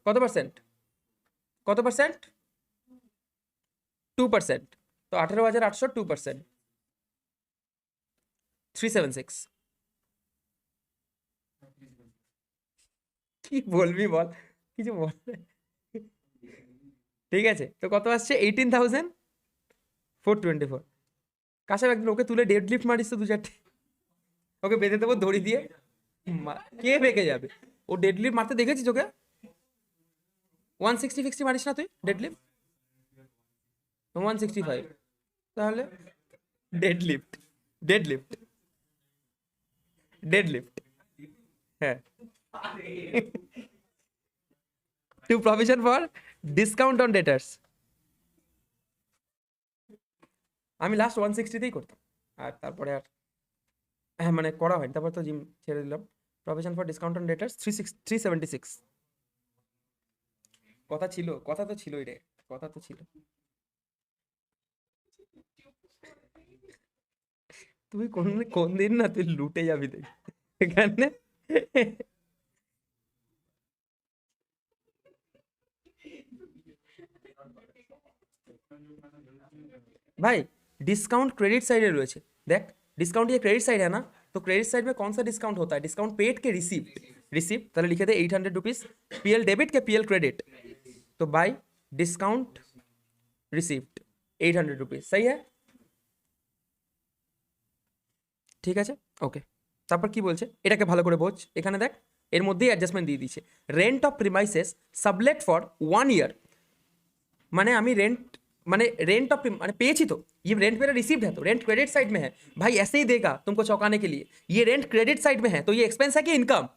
কত পার্সেন্ট 2% তো 18,800 2% 376 কি বলবি বল কিছু বল ঠিক আছে তো কত আসছে 18,424 কাশাব একদিন ওকে তুলে ডেড লিফট মারিস তো 2-4টে ওকে বেঁধে দেবো দড়ি দিয়ে কে বেঁকে যাবে ও ডেড লিফট মারতে দেখেছিস ওকে 160 মারিস না তুই ডেড লিফট 165 তাহলে ডেড লিফট হ্যাঁ to provision for discount on debtors আমি লাস্ট 160তেই করতাম আর তারপরে আর হ্যাঁ মানে করা হয়নি তারপর তো জিম ছেড়ে দিলাম প্রভিশন ফর ডিসকাউন্ট অন ডেটার্স 376 কথা তো ছিলই রে কথা তো ছিল তুই কোন দিন না তুই লুটে যাবি দেখ এখানে भाई डिस्काउंट क्रेडिट साइड है রয়েছে देख डिस्काउंट ये क्रेडिट साइड है ना तो क्रेडिट साइड में कौन सा डिस्काउंट होता है डिस्काउंट पेड के रिसीव्ड ताहले लिखे दे 800 रुपीस पीएल डेबिट के पीएल क्रेडिट तो बाय डिस्काउंट रिसीव्ड 800 रुपीस सही है ঠিক আছে ওকে তারপর কি বলছে এটাকে ভালো করে বোঝ এখানে দেখ এর মধ্যেই অ্যাডজাস্টমেন্ট দিয়ে দিয়েছে rent of premises sublet for 1 year माने আমি रेंट ऑफ माने पेची तो ये रेंट मेरा रिसीव्ड है तो रेंट क्रेडिट साइड में है भाई ऐसे ही देगा तुमको चौंकाने के लिए ये रेंट क्रेडिट साइड में है तो ये एक्सपेंस है कि इनकम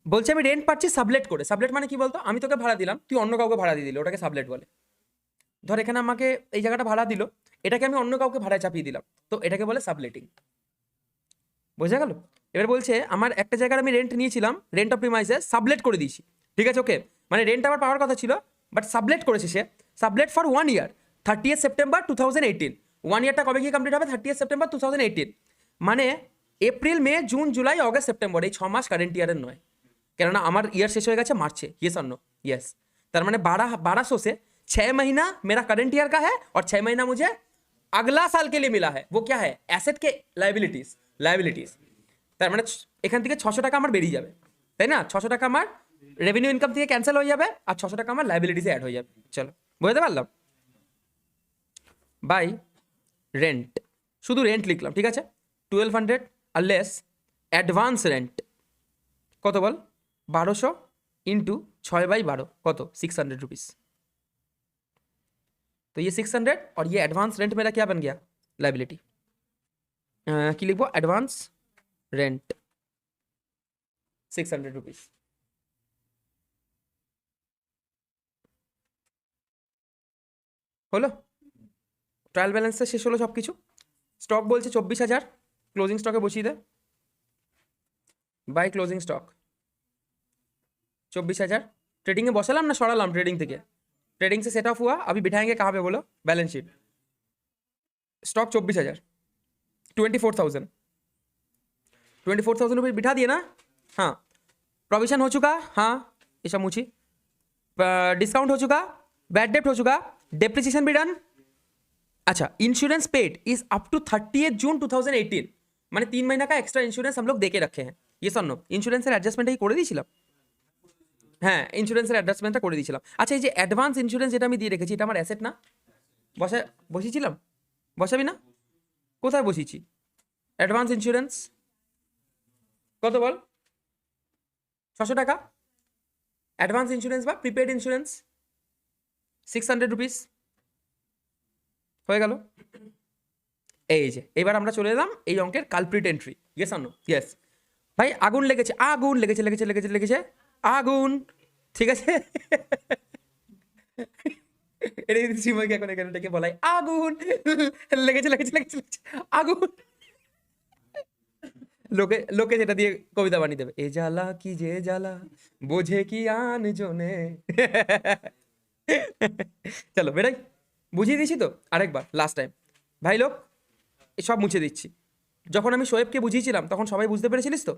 বলছে আমি রেন্ট পাচ্ছি সাবলেট করে সাবলেট মানে কি বলতো আমি তোকে ভাড়া দিলাম তুই অন্য কাউকে ভাড়া দিয়ে দিলি ওটাকে সাবলেট বলে ধর এখানে আমাকে এই জায়গাটা ভাড়া দিল এটাকে আমি অন্য কাউকে ভাড়া চাপিয়ে দিলাম তো এটাকে বলে সাবলেটিং বোঝা গেল এবার বলছে আমার একটা জায়গায় আমি রেন্ট নিয়েছিলাম রেন্ট অফ প্রিমাইসেস সাবলেট করে দিয়েছি ঠিক আছে ওকে মানে রেন্ট আমার পাওয়ার কথা ছিল বাট সাবলেট করেছে সে সাবলেট ফর 1 ईयर 30 সেপ্টেম্বর 2018 1 ईयरটা কবে গিয়ে কমপ্লিট হবে 30 সেপ্টেম্বর 2018 মানে April May June July August September এই 6 মাস কারেন্ট ইয়ারের নয় কেননা আমার ইয়ার শেষ হয়ে গেছে মার্চে यस और नो यस তার মানে 1200 से 6 महीना मेरा करंट ईयर का है और 6 महीना मुझे अगला साल के लिए मिला है वो क्या है एसेट के लायबिलिटीज তার মানে এখান থেকে 600 টাকা আমার বেরিয়ে যাবে তাই না 600 টাকা আমার রেভিনিউ ইনকাম থেকে ক্যান্সেল হয়ে যাবে আর 600 টাকা আমার লায়াবিলিটিসে অ্যাড হয়ে যাবে চলো বুঝতে পারলাম বাই রেন্ট শুধু রেন্ট লিখলাম ঠিক আছে 1200 আর লেস অ্যাডভান্স রেন্ট কত বল 1200 इंटू 6/12 কত 600 रुपीस तो ये 600 और ये एडवांस रेंट मेरा क्या बन गया लाइबिलिटी कि लिखो एडवांस रेंट 600 रुपीस হলো ট্রায়াল ব্যালেন্সে শেষ হলো সব কিছু স্টক বলছে 24,000 ক্লোজিং স্টকে বসিয়ে দে बाय क्लोजिंग स्टॉक 24,000 ट्रेडिंग में बसालाम ना सड़ालाम ट्रेडिंग से सेट ऑफ हुआ अभी बिठाएंगे कहाँ पे बोलो बैलेंस शीट स्टॉक 24,000 24,000 रुपये बिठा दिए ना हाँ प्रोविजन हो चुका हाँ ऐसा मुझी डिस्काउंट हो चुका बैड डेप्ट हो चुका डेप्रिसिएशन भी डन अच्छा insurance paid is up to 30 June 2018 माने 3 महीना का एक्स्ट्रा इंश्योरेंस हम लोग देके रखे हैं ये सर नो इंश्योरेंसের অ্যাডজাস্টমেন্টটা কি করে দিয়েছিলাম হ্যাঁ ইন্স্যুরেন্সের অ্যাডজাস্টমেন্টটা করে দিয়েছিলাম আচ্ছা এই যে অ্যাডভান্স ইন্স্যুরেন্স যেটা আমি দিয়ে রেখেছি এটা আমার অ্যাসেট না বসিয়েছিলাম বসাবি না কোথায় বসিয়েছি অ্যাডভান্স ইন্স্যুরেন্স কত বল 600 টাকা অ্যাডভান্স ইন্স্যুরেন্স বা প্রিপেড ইন্স্যুরেন্স 600 রুপিস হয়ে গেল এই যে এবার আমরা চলে এলাম এই অঙ্কের culprit entry yes or no yes ভাই আগুন লেগেছে, আগুন লেগেছে, লেগেছে, লেগেছে, লেগেছে, আগুন, ঠিক আছে। এটা যদি সিময়কে এখন এখানে ডেকে বলাই আগুন লেগেছে, লেগেছে, লেগেছে, লেগেছে, আগুন, লোকে লোকে যেটা দিয়ে কবিতা বানিয়ে দেবে, এ জ্বালা কি যে জ্বালা বোঝে কি আন জনে। চলো বেরাই, বুঝিয়ে দিয়েছি তো আরেকবার লাস্ট টাইম। ভাই লোক সব মুছে দিচ্ছি। যখন আমি শোয়েবকে বুঝিয়েছিলাম তখন সবাই বুঝতে পেরেছিলিস তো,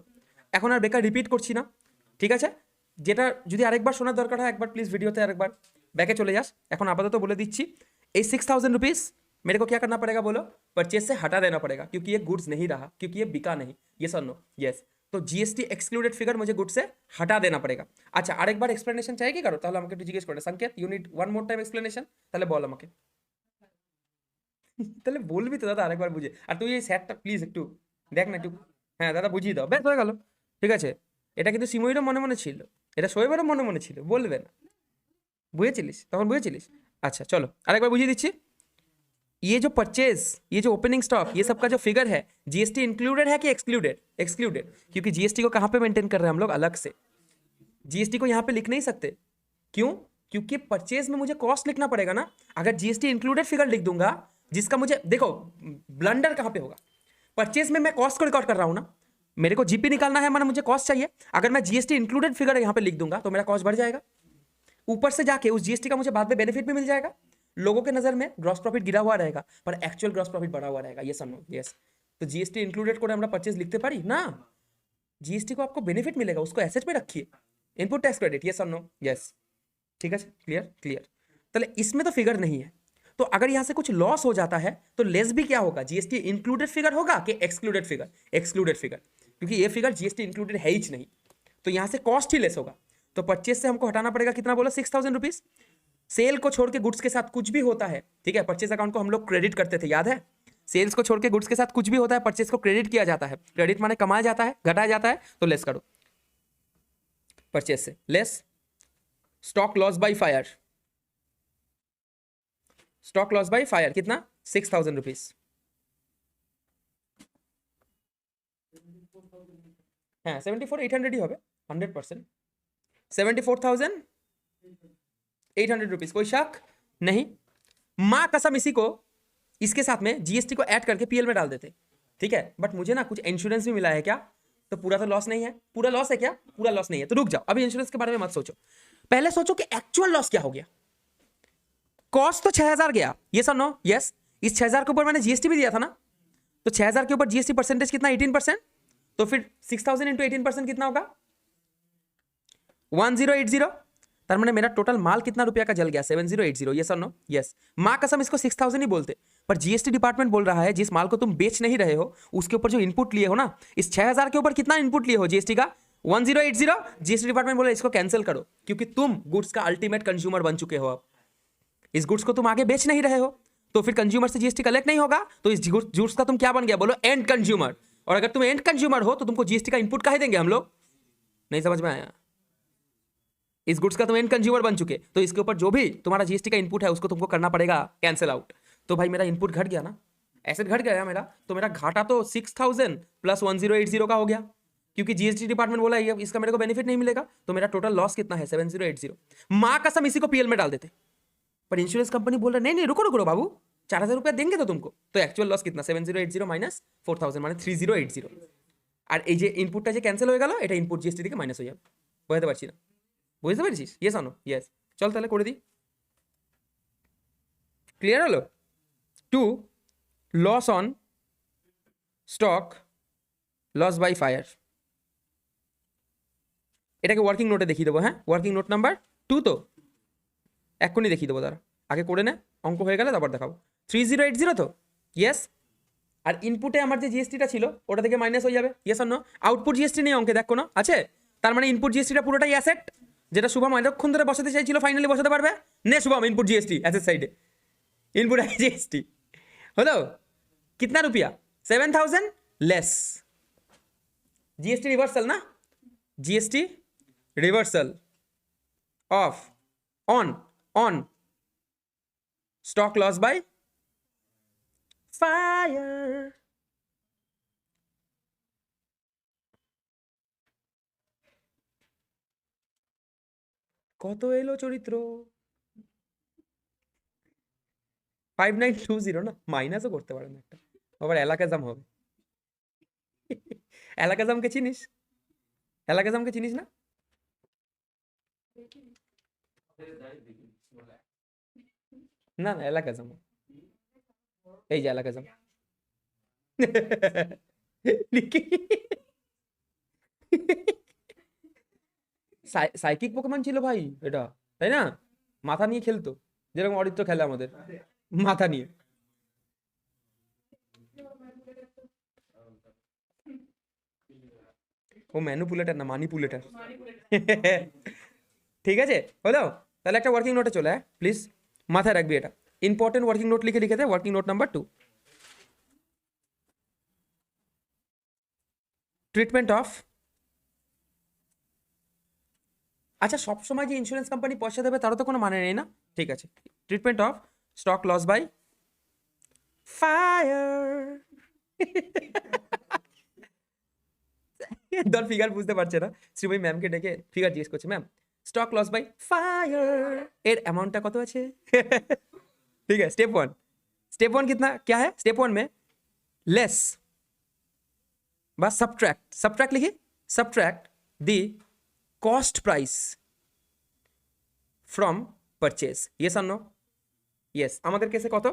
এখন আর বেকার রিপিট করছি না, ঠিক আছে। যেটা যদি আরেকবার শোনার দরকার হয় একবার প্লিজ ভিডিওতে আরেকবার ব্যাকে চলে যাস। এখন আপাতত বলে দিচ্ছি, ये 6,000 रुपीज़ मेरे को क्या करना पड़ेगा बोलो, परचेज से हटा देना पड़ेगा क्योंकि ये गुड्स नहीं रहा, क्योंकि ये बिका नहीं। ये सर नो यस, तो जीएसटी एक्सक्लूडेड फिगर मुझे गुड्स से हटा देना पड़ेगा। अच्छा আরেকবার এক্সপ্লেনেশন চাই কি কারো, তাহলে আমাকে একটু জিজ্ঞেস করে Sanket, you need one more time explanation, তাহলে বল আমাকে। তাহলে বলবি তো দাদা আরেকবার বুঝে, আর তুই এই স্যারটা প্লিজ একটু দেখ না একটু, হ্যাঁ দাদা বুঝিয়ে দাও, ব্যাস হয়ে গেল, ঠিক আছে। এটা কিন্তু সিমইরও মনে মনে ছিল, এটা শোয়েবেরও মনে মনে ছিল, বলবে না, বুঝেছিলিস তখন বুঝেছিলিস। আচ্ছা চলো আরেকবার বুঝিয়ে দিচ্ছি। ये जो परचेज, ये जो ओपनिंग स्टॉक, ये सबका जो फिगर है, जीएसटी इंक्लूडेड है कि एक्सक्लूडेड? एक्सक्लूडेड, क्योंकि जीएसटी को कहाँ पे मेंटेन कर रहे हैं हम लोग, अलग से। जीएसटी को यहाँ पे लिख नहीं सकते, क्यों? क्योंकि परचेज में मुझे कॉस्ट लिखना पड़ेगा ना। अगर जीएसटी इंक्लूडेड फिगर लिख दूंगा, जिसका मुझे देखो ब्लंडर कहाँ पे होगा, परचेज में मैं कॉस्ट को रिकॉर्ड कर रहा हूँ ना, मेरे को जीपी निकालना है, माना मुझे कॉस्ट चाहिए, अगर मैं जीएसटी इंक्लूडेड फिगर यहाँ पे लिख दूंगा तो मेरा कॉस्ट बढ़ जाएगा, ऊपर से जाके उस जीएसटी का मुझे बाद में बेनिफिट भी मिल जाएगा। लोगों के नजर में ग्रॉस प्रॉफिट गिरा हुआ रहेगा पर एक्चुअल ग्रॉस प्रॉफिट बढ़ा हुआ रहेगा। ये नो यस, तो जीएसटी इंक्लूडेड করে আমরা परचेज लिखते पारी ना, जीएसटी को आपको बेनिफिट मिलेगा, उसको एसेट में रखिए, इनपुट टैक्स क्रेडिट। यस और नो यस, ठीक है, क्लियर क्लियर। ताहले इसमें तो फिगर नहीं है, तो अगर यहाँ से कुछ लॉस हो जाता है तो लेस भी क्या होगा, जीएसटी इंक्लूडेड फिगर होगा कि एक्सक्लूडेड फिगर? एक्सक्लूडेड फिगर, क्योंकि ये फिगर जीएसटी इंक्लूडेड है ही नहीं, तो यहाँ से कॉस्ट ही लेस होगा। तो परचेज से हमको हटाना पड़ेगा कितना बोला, 6,000 रुपीज। सेल को छोड़ के गुड्स के साथ कुछ भी होता है, ठीक है, परचेज अकाउंट को हम लोग क्रेडिट करते थे, याद है? सेल्स को छोड़ के गुड्स के साथ कुछ भी होता है, परचेज को क्रेडिट किया जाता है। क्रेडिट माने कमाया जाता है, घटाया जाता है, तो लेस करो परचेज से, less stock loss by fire. Stock loss by fire कितना, 6,000 रुपीज। हाँ 74,800 ही होगा 100%, 74,800 रुपीज, कोई शक नहीं। माँ कसम इसी को इसके साथ में जीएसटी को ऐड करके पीएल में डाल देते, ठीक है, बट मुझे ना कुछ इंश्योरेंस भी मिला है क्या, तो पूरा तो लॉस नहीं है, पूरा लॉस है क्या, पूरा लॉस नहीं है, तो रुक जाओ अभी इंश्योरेंस के बारे में मत सोचो, पहले सोचो कि एक्चुअल लॉस क्या हो गया। कॉस्ट तो 6,000 गया, ये सब नो यस, इस 6,000 के ऊपर मैंने जीएसटी भी दिया था ना, तो 6,000 के ऊपर जीएसटी परसेंटेज कितना, 18%, तो फिर 6,000 इंटू 18% कितना होगा, 1080। तार मैंने मेरा टोटल माल कितना रुपया का जल गया, 7080। यस और नो यस, माँ कसम इसको 6,000 ही बोलते, पर जीएसटी डिपार्टमेंट बोल रहा है जिस माल को तुम बेच नहीं रहे हो उसके ऊपर जो इनपुट लिए हो ना, इस 6,000 के ऊपर कितना इनपुट लिए हो जीएसटी का, 1080। जीएसटी डिपार्टमेंट बोले इसको कैंसिल करो, क्योंकि तुम गुड्स का अल्टीमेट कंज्यूमर बन चुके हो, अब इस गुड्स को तुम आगे बेच नहीं रहे हो, तो फिर कंज्यूमर से जीएसटी कलेक्ट नहीं होगा, तो इस गुड्स का तुम क्या बन गया बोलो, एंड कंज्यूमर। और अगर तुम एंड कंज्यूमर हो तो तुमको जीएसटी का इनपुट काहे देंगे हम लोग, नहीं समझ में आया? इस गुड्स का तुम एंड कंज्यूमर बन चुके, तो इसके ऊपर जो भी तुम्हारा जीएसटी का इनपुट है उसको तुमको करना पड़ेगा कैंसिल आउट। तो भाई मेरा इनपुट घट गया ना, एसेट घट गया मेरा, तो मेरा घाटा तो 6,000 प्लस 1080 का हो गया, क्योंकि जीएसटी डिपार्टमेंट बोला ये इसका मेरे को बेनिफिट नहीं मिलेगा, तो मेरा टोटल लॉस कितना है, 7080। माँ कसम इसी को पीएल में डाल देते, पर इंश्योरेंस कंपनी बोल रहा नहीं नहीं रुको रुको बाबू, 4,000 रुपया देंगे तो तुमको, तो एक्चुअल लॉस कितना, 7080 माइनस 4,000 মানে 3080। আর এই যে ইনপুটটা যে ক্যান্সেল হয়ে গেল, এটা ইনপুট জিএসটি থেকে মাইনাস হয়ে যাবে, বুঝতে পারছি না, বুঝতে পেরেছিস? ইয়েস আনো ইয়েস, চল তাহলে করে দিই, ক্লিয়ার হলো। 2 loss on stock loss by fire, এটাকে ওয়ার্কিং নোটে দেখিয়ে দেবো। হ্যাঁ ওয়ার্কিং নোট নাম্বার 2 তো এক্ষুনি দেখিয়ে দেবো, তারা আগে করে নে, অঙ্ক হয়ে গেলে তারপর দেখাবো। 3080 তো ইয়েস, আর ইনপুটে আমার যে জিএসটিটা ছিল ওটা থেকে মাইনাস হয়ে যাবে, ইয়েস অন্য। আউটপুট জিএসটি নেই অঙ্কে, দেখ কোনো আছে, তার মানে ইনপুট জিএসটিটা পুরোটাই অ্যাসেট, যেটা শুভম অনেকক্ষণ ধরে বসাতে চাইছিল, ফাইনালি বসাতে পারবে। নে শুভম ইনপুট জিএসটি অ্যাসেট সাইডে, इनपुट है जीएसटी, हो तो कितना रुपया, 7,000 लेस जीएसटी रिवर्सल ना, GST reversal of on stock loss by fire. কত এলো চরিত্র 5920 না, মাইনাসও করতে পারেন একটা, আবার এলাকাজাম হবে। এলাকাজামকে চিনিস? এলাকাজামকে চিনিস না? না না, এলাকাজাম, এই যে এলাকাজাম। সাইকিক পোকেমন ছিল ভাই এটা, তাই না? মাথা নিয়ে খেলতো, যেরকম অরিত্র খেলে আমাদের মাথা নিয়ে। ও ম্যানুপুলেটার না, মানিপুলেটার। ঠিক আছে, হলো? তাহলে একটা ওয়ার্কিং নোটে চলে প্লিজ, মাথায় রাখবি এটা ইম্পর্টেন্ট। ওয়ার্কিং নোট লিখে লিখে দে, working note number 2, treatment of. আচ্ছা, সবসময় যে ইন্স্যুরেন্স কোম্পানি পয়সা দেবে তারও তো কোনো মানে নেই না? ঠিক আছে, treatment of stock loss by fire. ধর ফিগার বুঝতে পারছে না, শ্রীময়ী ম্যামকে ডেকে ফিগার জিজ্ঞেস করছে, ma'am stock loss by fire এর अमाउंटটা কত আছে? ठीक है, स्टेप वन कितना क्या है? स्टेप वन में लेस बस सब्ट्रैक्ट लिखिए, subtract the cost price from purchase. Yes और नो? यस, আমাদের কেসে কত?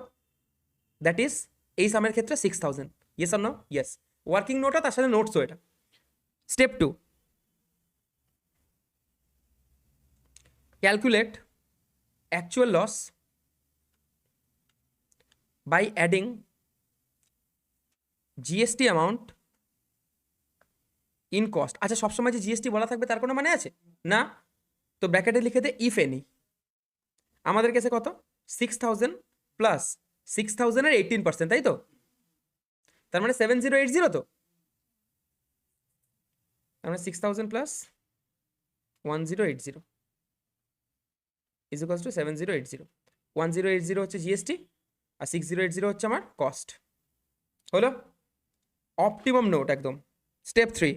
দ্যাট ইজ এই সামের ক্ষেত্রে 6000। ইয়েস আর নো? ইয়েস। ওয়ার্কিং নোটও তার সাথে নোটসও এটা। Step 2, calculate actual loss by adding GST amount in cost। আচ্ছা, সবসময় যে জিএসটি বলা থাকবে তার কোনো মানে আছে না? তো ব্র্যাকেটে লিখে দে ইফ এনি। আমাদের কাছে কত? 6000 প্লাস 6000 এর 18%, তাই তো? তার মানে 7080 তো? তার মানে 6000 প্লাস 1080 ইজ ইকুয়ালস টু 7080। 1080 হচ্ছে জিএসটি আর 6080 হচ্ছে আমার কস্ট। হলো? অপটিমাম নোট একদম। স্টেপ 3,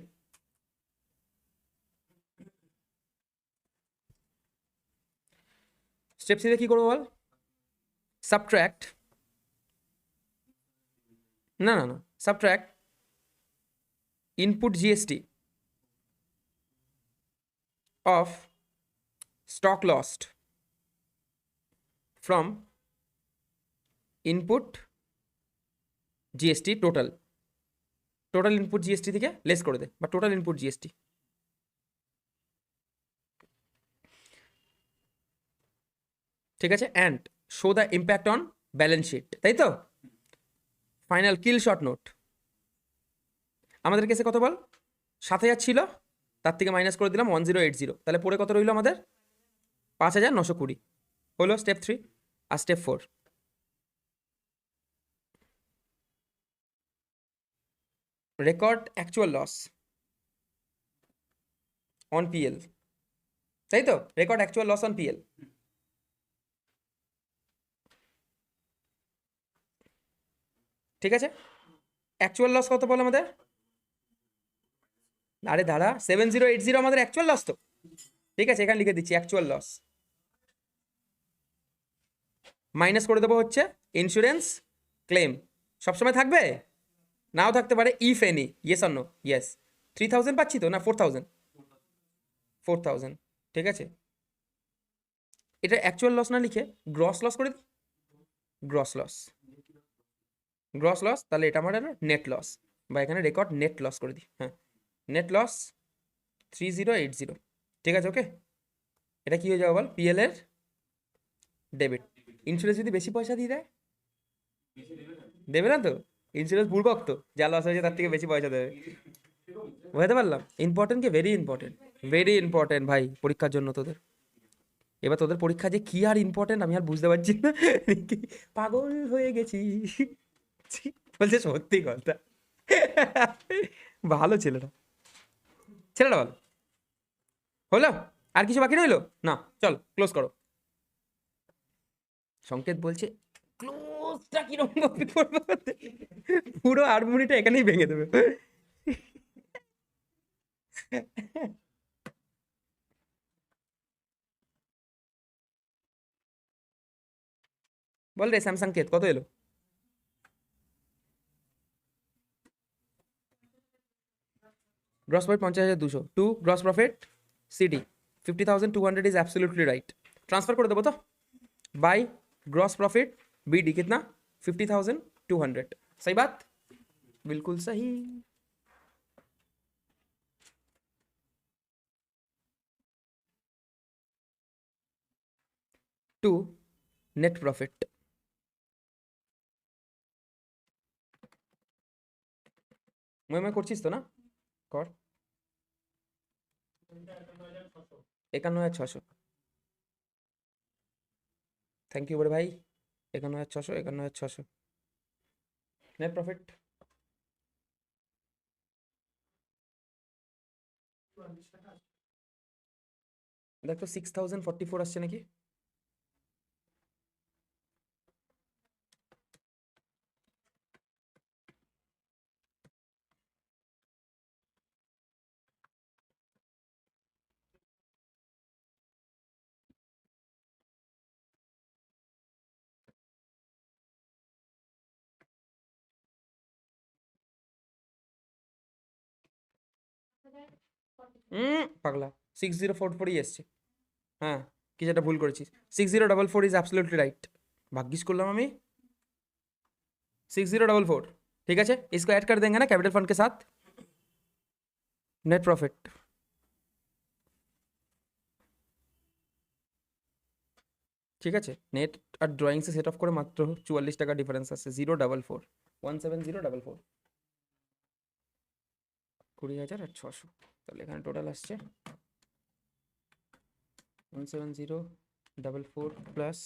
স্টেপ 3 কি করবো বল? সাবট্র্যাক্ট, না না না, subtract input GST of stock lost from input GST total input GST থেকে লেস করে দে, বা টোটাল ইনপুট জিএসটি। ঠিক আছে, and show the impact on balance sheet, তাই তো? Final kill short note. আমাদের কাছে কত বল? 7000 ছিল, তার থেকে মাইনাস করে দিলাম 1080, তাহলে পরে কত রইল আমাদের? 5920। হলো স্টেপ 3। আর step 4, record actual loss on PL, তাই তো? Record actual loss on PL. ঠিক আছে, অ্যাকচুয়াল লস কত বল আমাদের? আরে দাঁড়া, 7080 আমাদের অ্যাকচুয়াল লস তো। ঠিক আছে, এখানে লিখে দিচ্ছি অ্যাকচুয়াল লস, মাইনাস করে দেবো হচ্ছে ইন্স্যুরেন্স ক্লেম। সবসময় থাকবে, নাও থাকতে পারে ইফ এনি। ইয়েস আর নো? ইয়েস। 3000 পাচ্ছি তো, না 4000? 4000। ঠিক আছে, এটা অ্যাকচুয়াল লস না লিখে গ্রস লস করে দিই, গ্রস লস। তাহলে এটা আমার হলো নেট লস, বা এখানে রেকর্ড নেট লস করে দিই। হ্যাঁ, নেট লস 3080। ঠিক আছে, ওকে। এটা কি হয়ে যাবে বল? পিএল এর ডেবিট। ইন্স্যুরেন্স যদি বেশি পয়সা দিয়ে দেয়, দেবে না তো? ইন্স্যুরেন্স বুড়বক তো, যা লস হয়েছে তার থেকে বেশি পয়সা দেবে। বুঝতে পারলাম? ইম্পর্টেন্ট কি? ভেরি ইম্পর্টেন্ট ভাই পরীক্ষার জন্য তোদের। এবার তোদের পরীক্ষা যে কি আর ইম্পর্টেন্ট আমি আর বুঝতে পারছি না, পাগল হয়ে গেছি। বলছে সত্যি কথা, ভালো ছেলেটা ভালো। হলো? আর কিছু বাকি রইলো না? চল ক্লোজ করো। সংকেত বলছে ক্লোজটা কিরকম ভাবে করবো, পুরো হারমোনিটা এখানেই ভেঙে দেবে। বল রে স্যামসাং কেত কত এলো? Gross profit 50,200 to gross profit সিডি 50,200 इज एब्सोल्युटली राइट। ट्रांसफर कर देबो तो बाय ग्रॉस प्रॉफिट बीडी कितना 50,200। सही बात, बिल्कुल सही। टू नेट प्रॉफिट मैं করছিস তো না? কর 51,600। থ্যাংক ইউ বড় ভাই। 51,600 51,600 নেট প্রফিট। দেখ তো 6,044 আসছে নাকি? পাগলা 6044 এসছে। হ্যাঁ কি যেটা ভুল করেছিস 6044 ইজ অ্যাবসলিউটলি রাইট। ভাগ্যিস করলাম আমি 6044। ठीक है, इसको ऐड कर देंगे ना कैपिटल फंड के साथ। नेट प्रॉफिट ঠিক আছে, নেট আর ড্রয়িংসে সেট অফ করে মাত্র 44 টাকা ডিফারেন্স আছে। 044 17044 20,600। তাহলে এখানে টোটাল আসছে 17044 প্লাস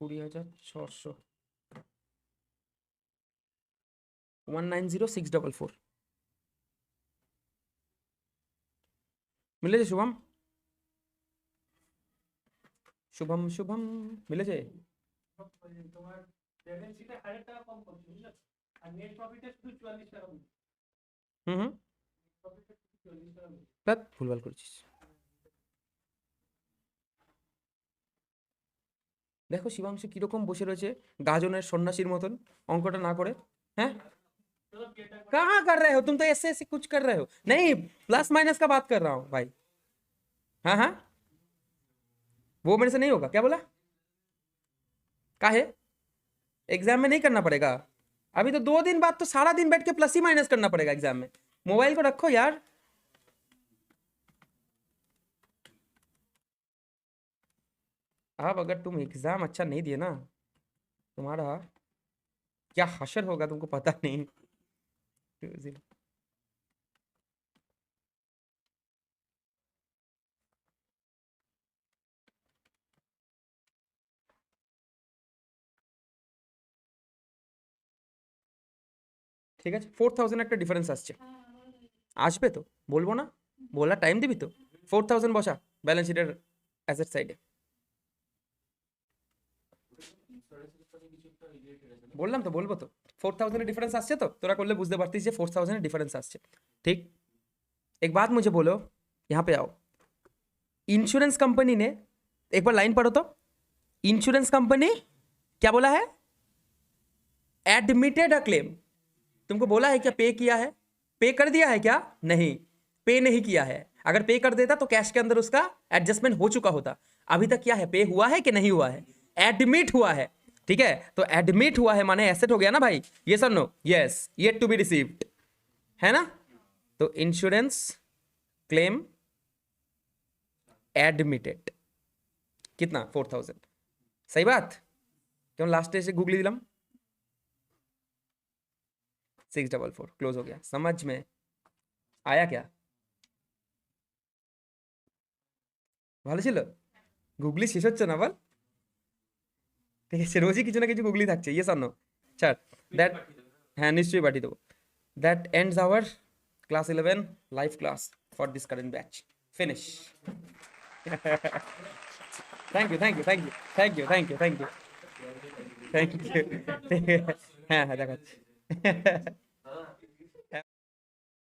20,600 190,644 মিলেছে শুভম? শুভম শুভম মিলেছে? তোমার ব্যালেন্স শিটে 1,000 টাকা কম করছে বুঝছো, আর নেট প্রফিটে শুধু 44 টাকা বলছে। হুম প্রফিটে 44 টাকা বলছে। বাট ভুলভাল করছিস। দেখো শিবাংশু কিরকম বসে রয়েছে গাজনের সন্ন্যাসীর মতন অঙ্কটা না করে। हैं कहाँ कर रहे हो तुम? तो ऐसे ऐसे कुछ कर रहे हो। नहीं, प्लस माइनस का बात कर रहा हूँ भाई। हाँ हाँ, वो मेरे से नहीं होगा। क्या बोला? काहे? एग्जाम में नहीं करना पड़ेगा? अभी तो 2 दिन बाद तो सारा दिन बैठ के प्लस ही माइनस करना पड़ेगा एग्जाम में। मोबाइल को रखो यार। अब अगर तुम एग्जाम अच्छा नहीं दिए ना, तुम्हारा क्या हशर होगा तुमको पता नहीं। ঠিক আছে, 4,000 একটা ডিফারেন্স আসছে। আসবে তো, বলবো না? বলার টাইম দিবি তো। 4,000 বসা ব্যালেন্স শিটের অ্যাসেট সাইডে। বললাম তো বলবো তো। 4,000 এর ডিফারেंस আসছে তো, তোরা করলে বুঝতে পারতিস যে 4,000 এর ডিফারেंस আসছে। ठीक, एक बात मुझे बोलो, यहाँ पे आओ। इंश्योरेंस कंपनी ने, एक बार लाइन पढ़ो तो। इंश्योरेंस कंपनी क्या बोला है? Admitted a claim. तुमको बोला है क्या पे किया है? पे कर दिया है क्या? नहीं, पे नहीं किया है। अगर पे कर देता तो कैश के अंदर उसका एडजस्टमेंट हो चुका होता। अभी तक क्या है? पे हुआ है कि नहीं हुआ है? एडमिट हुआ है। ठीक है, तो एडमिट हुआ है माने एसेट हो गया ना भाई। ये sir no? Yes, yet to be received है ना। तो इंश्योरेंस क्लेम एडमिटेड कितना? 4,000। सही बात। क्यों लास्ट से गूगली दिलम 644 क्लोज हो गया। समझ में आया क्या? ভালো ছিল? গুগলি শেষ হচ্ছে না বল? ঠিক আছে, রোজই কিছু না কিছু গুগলি থাকছে। Yes or no? ছাড় দ্যাট। হ্যাঁ নিশ্চয়ই পাঠিয়ে দেবো। That ends our class 11 live class for this current batch. Finish. Thank you thank you thank you thank you thank you thank you thank you. হ্যাঁ হ্যাঁ দেখাচ্ছি।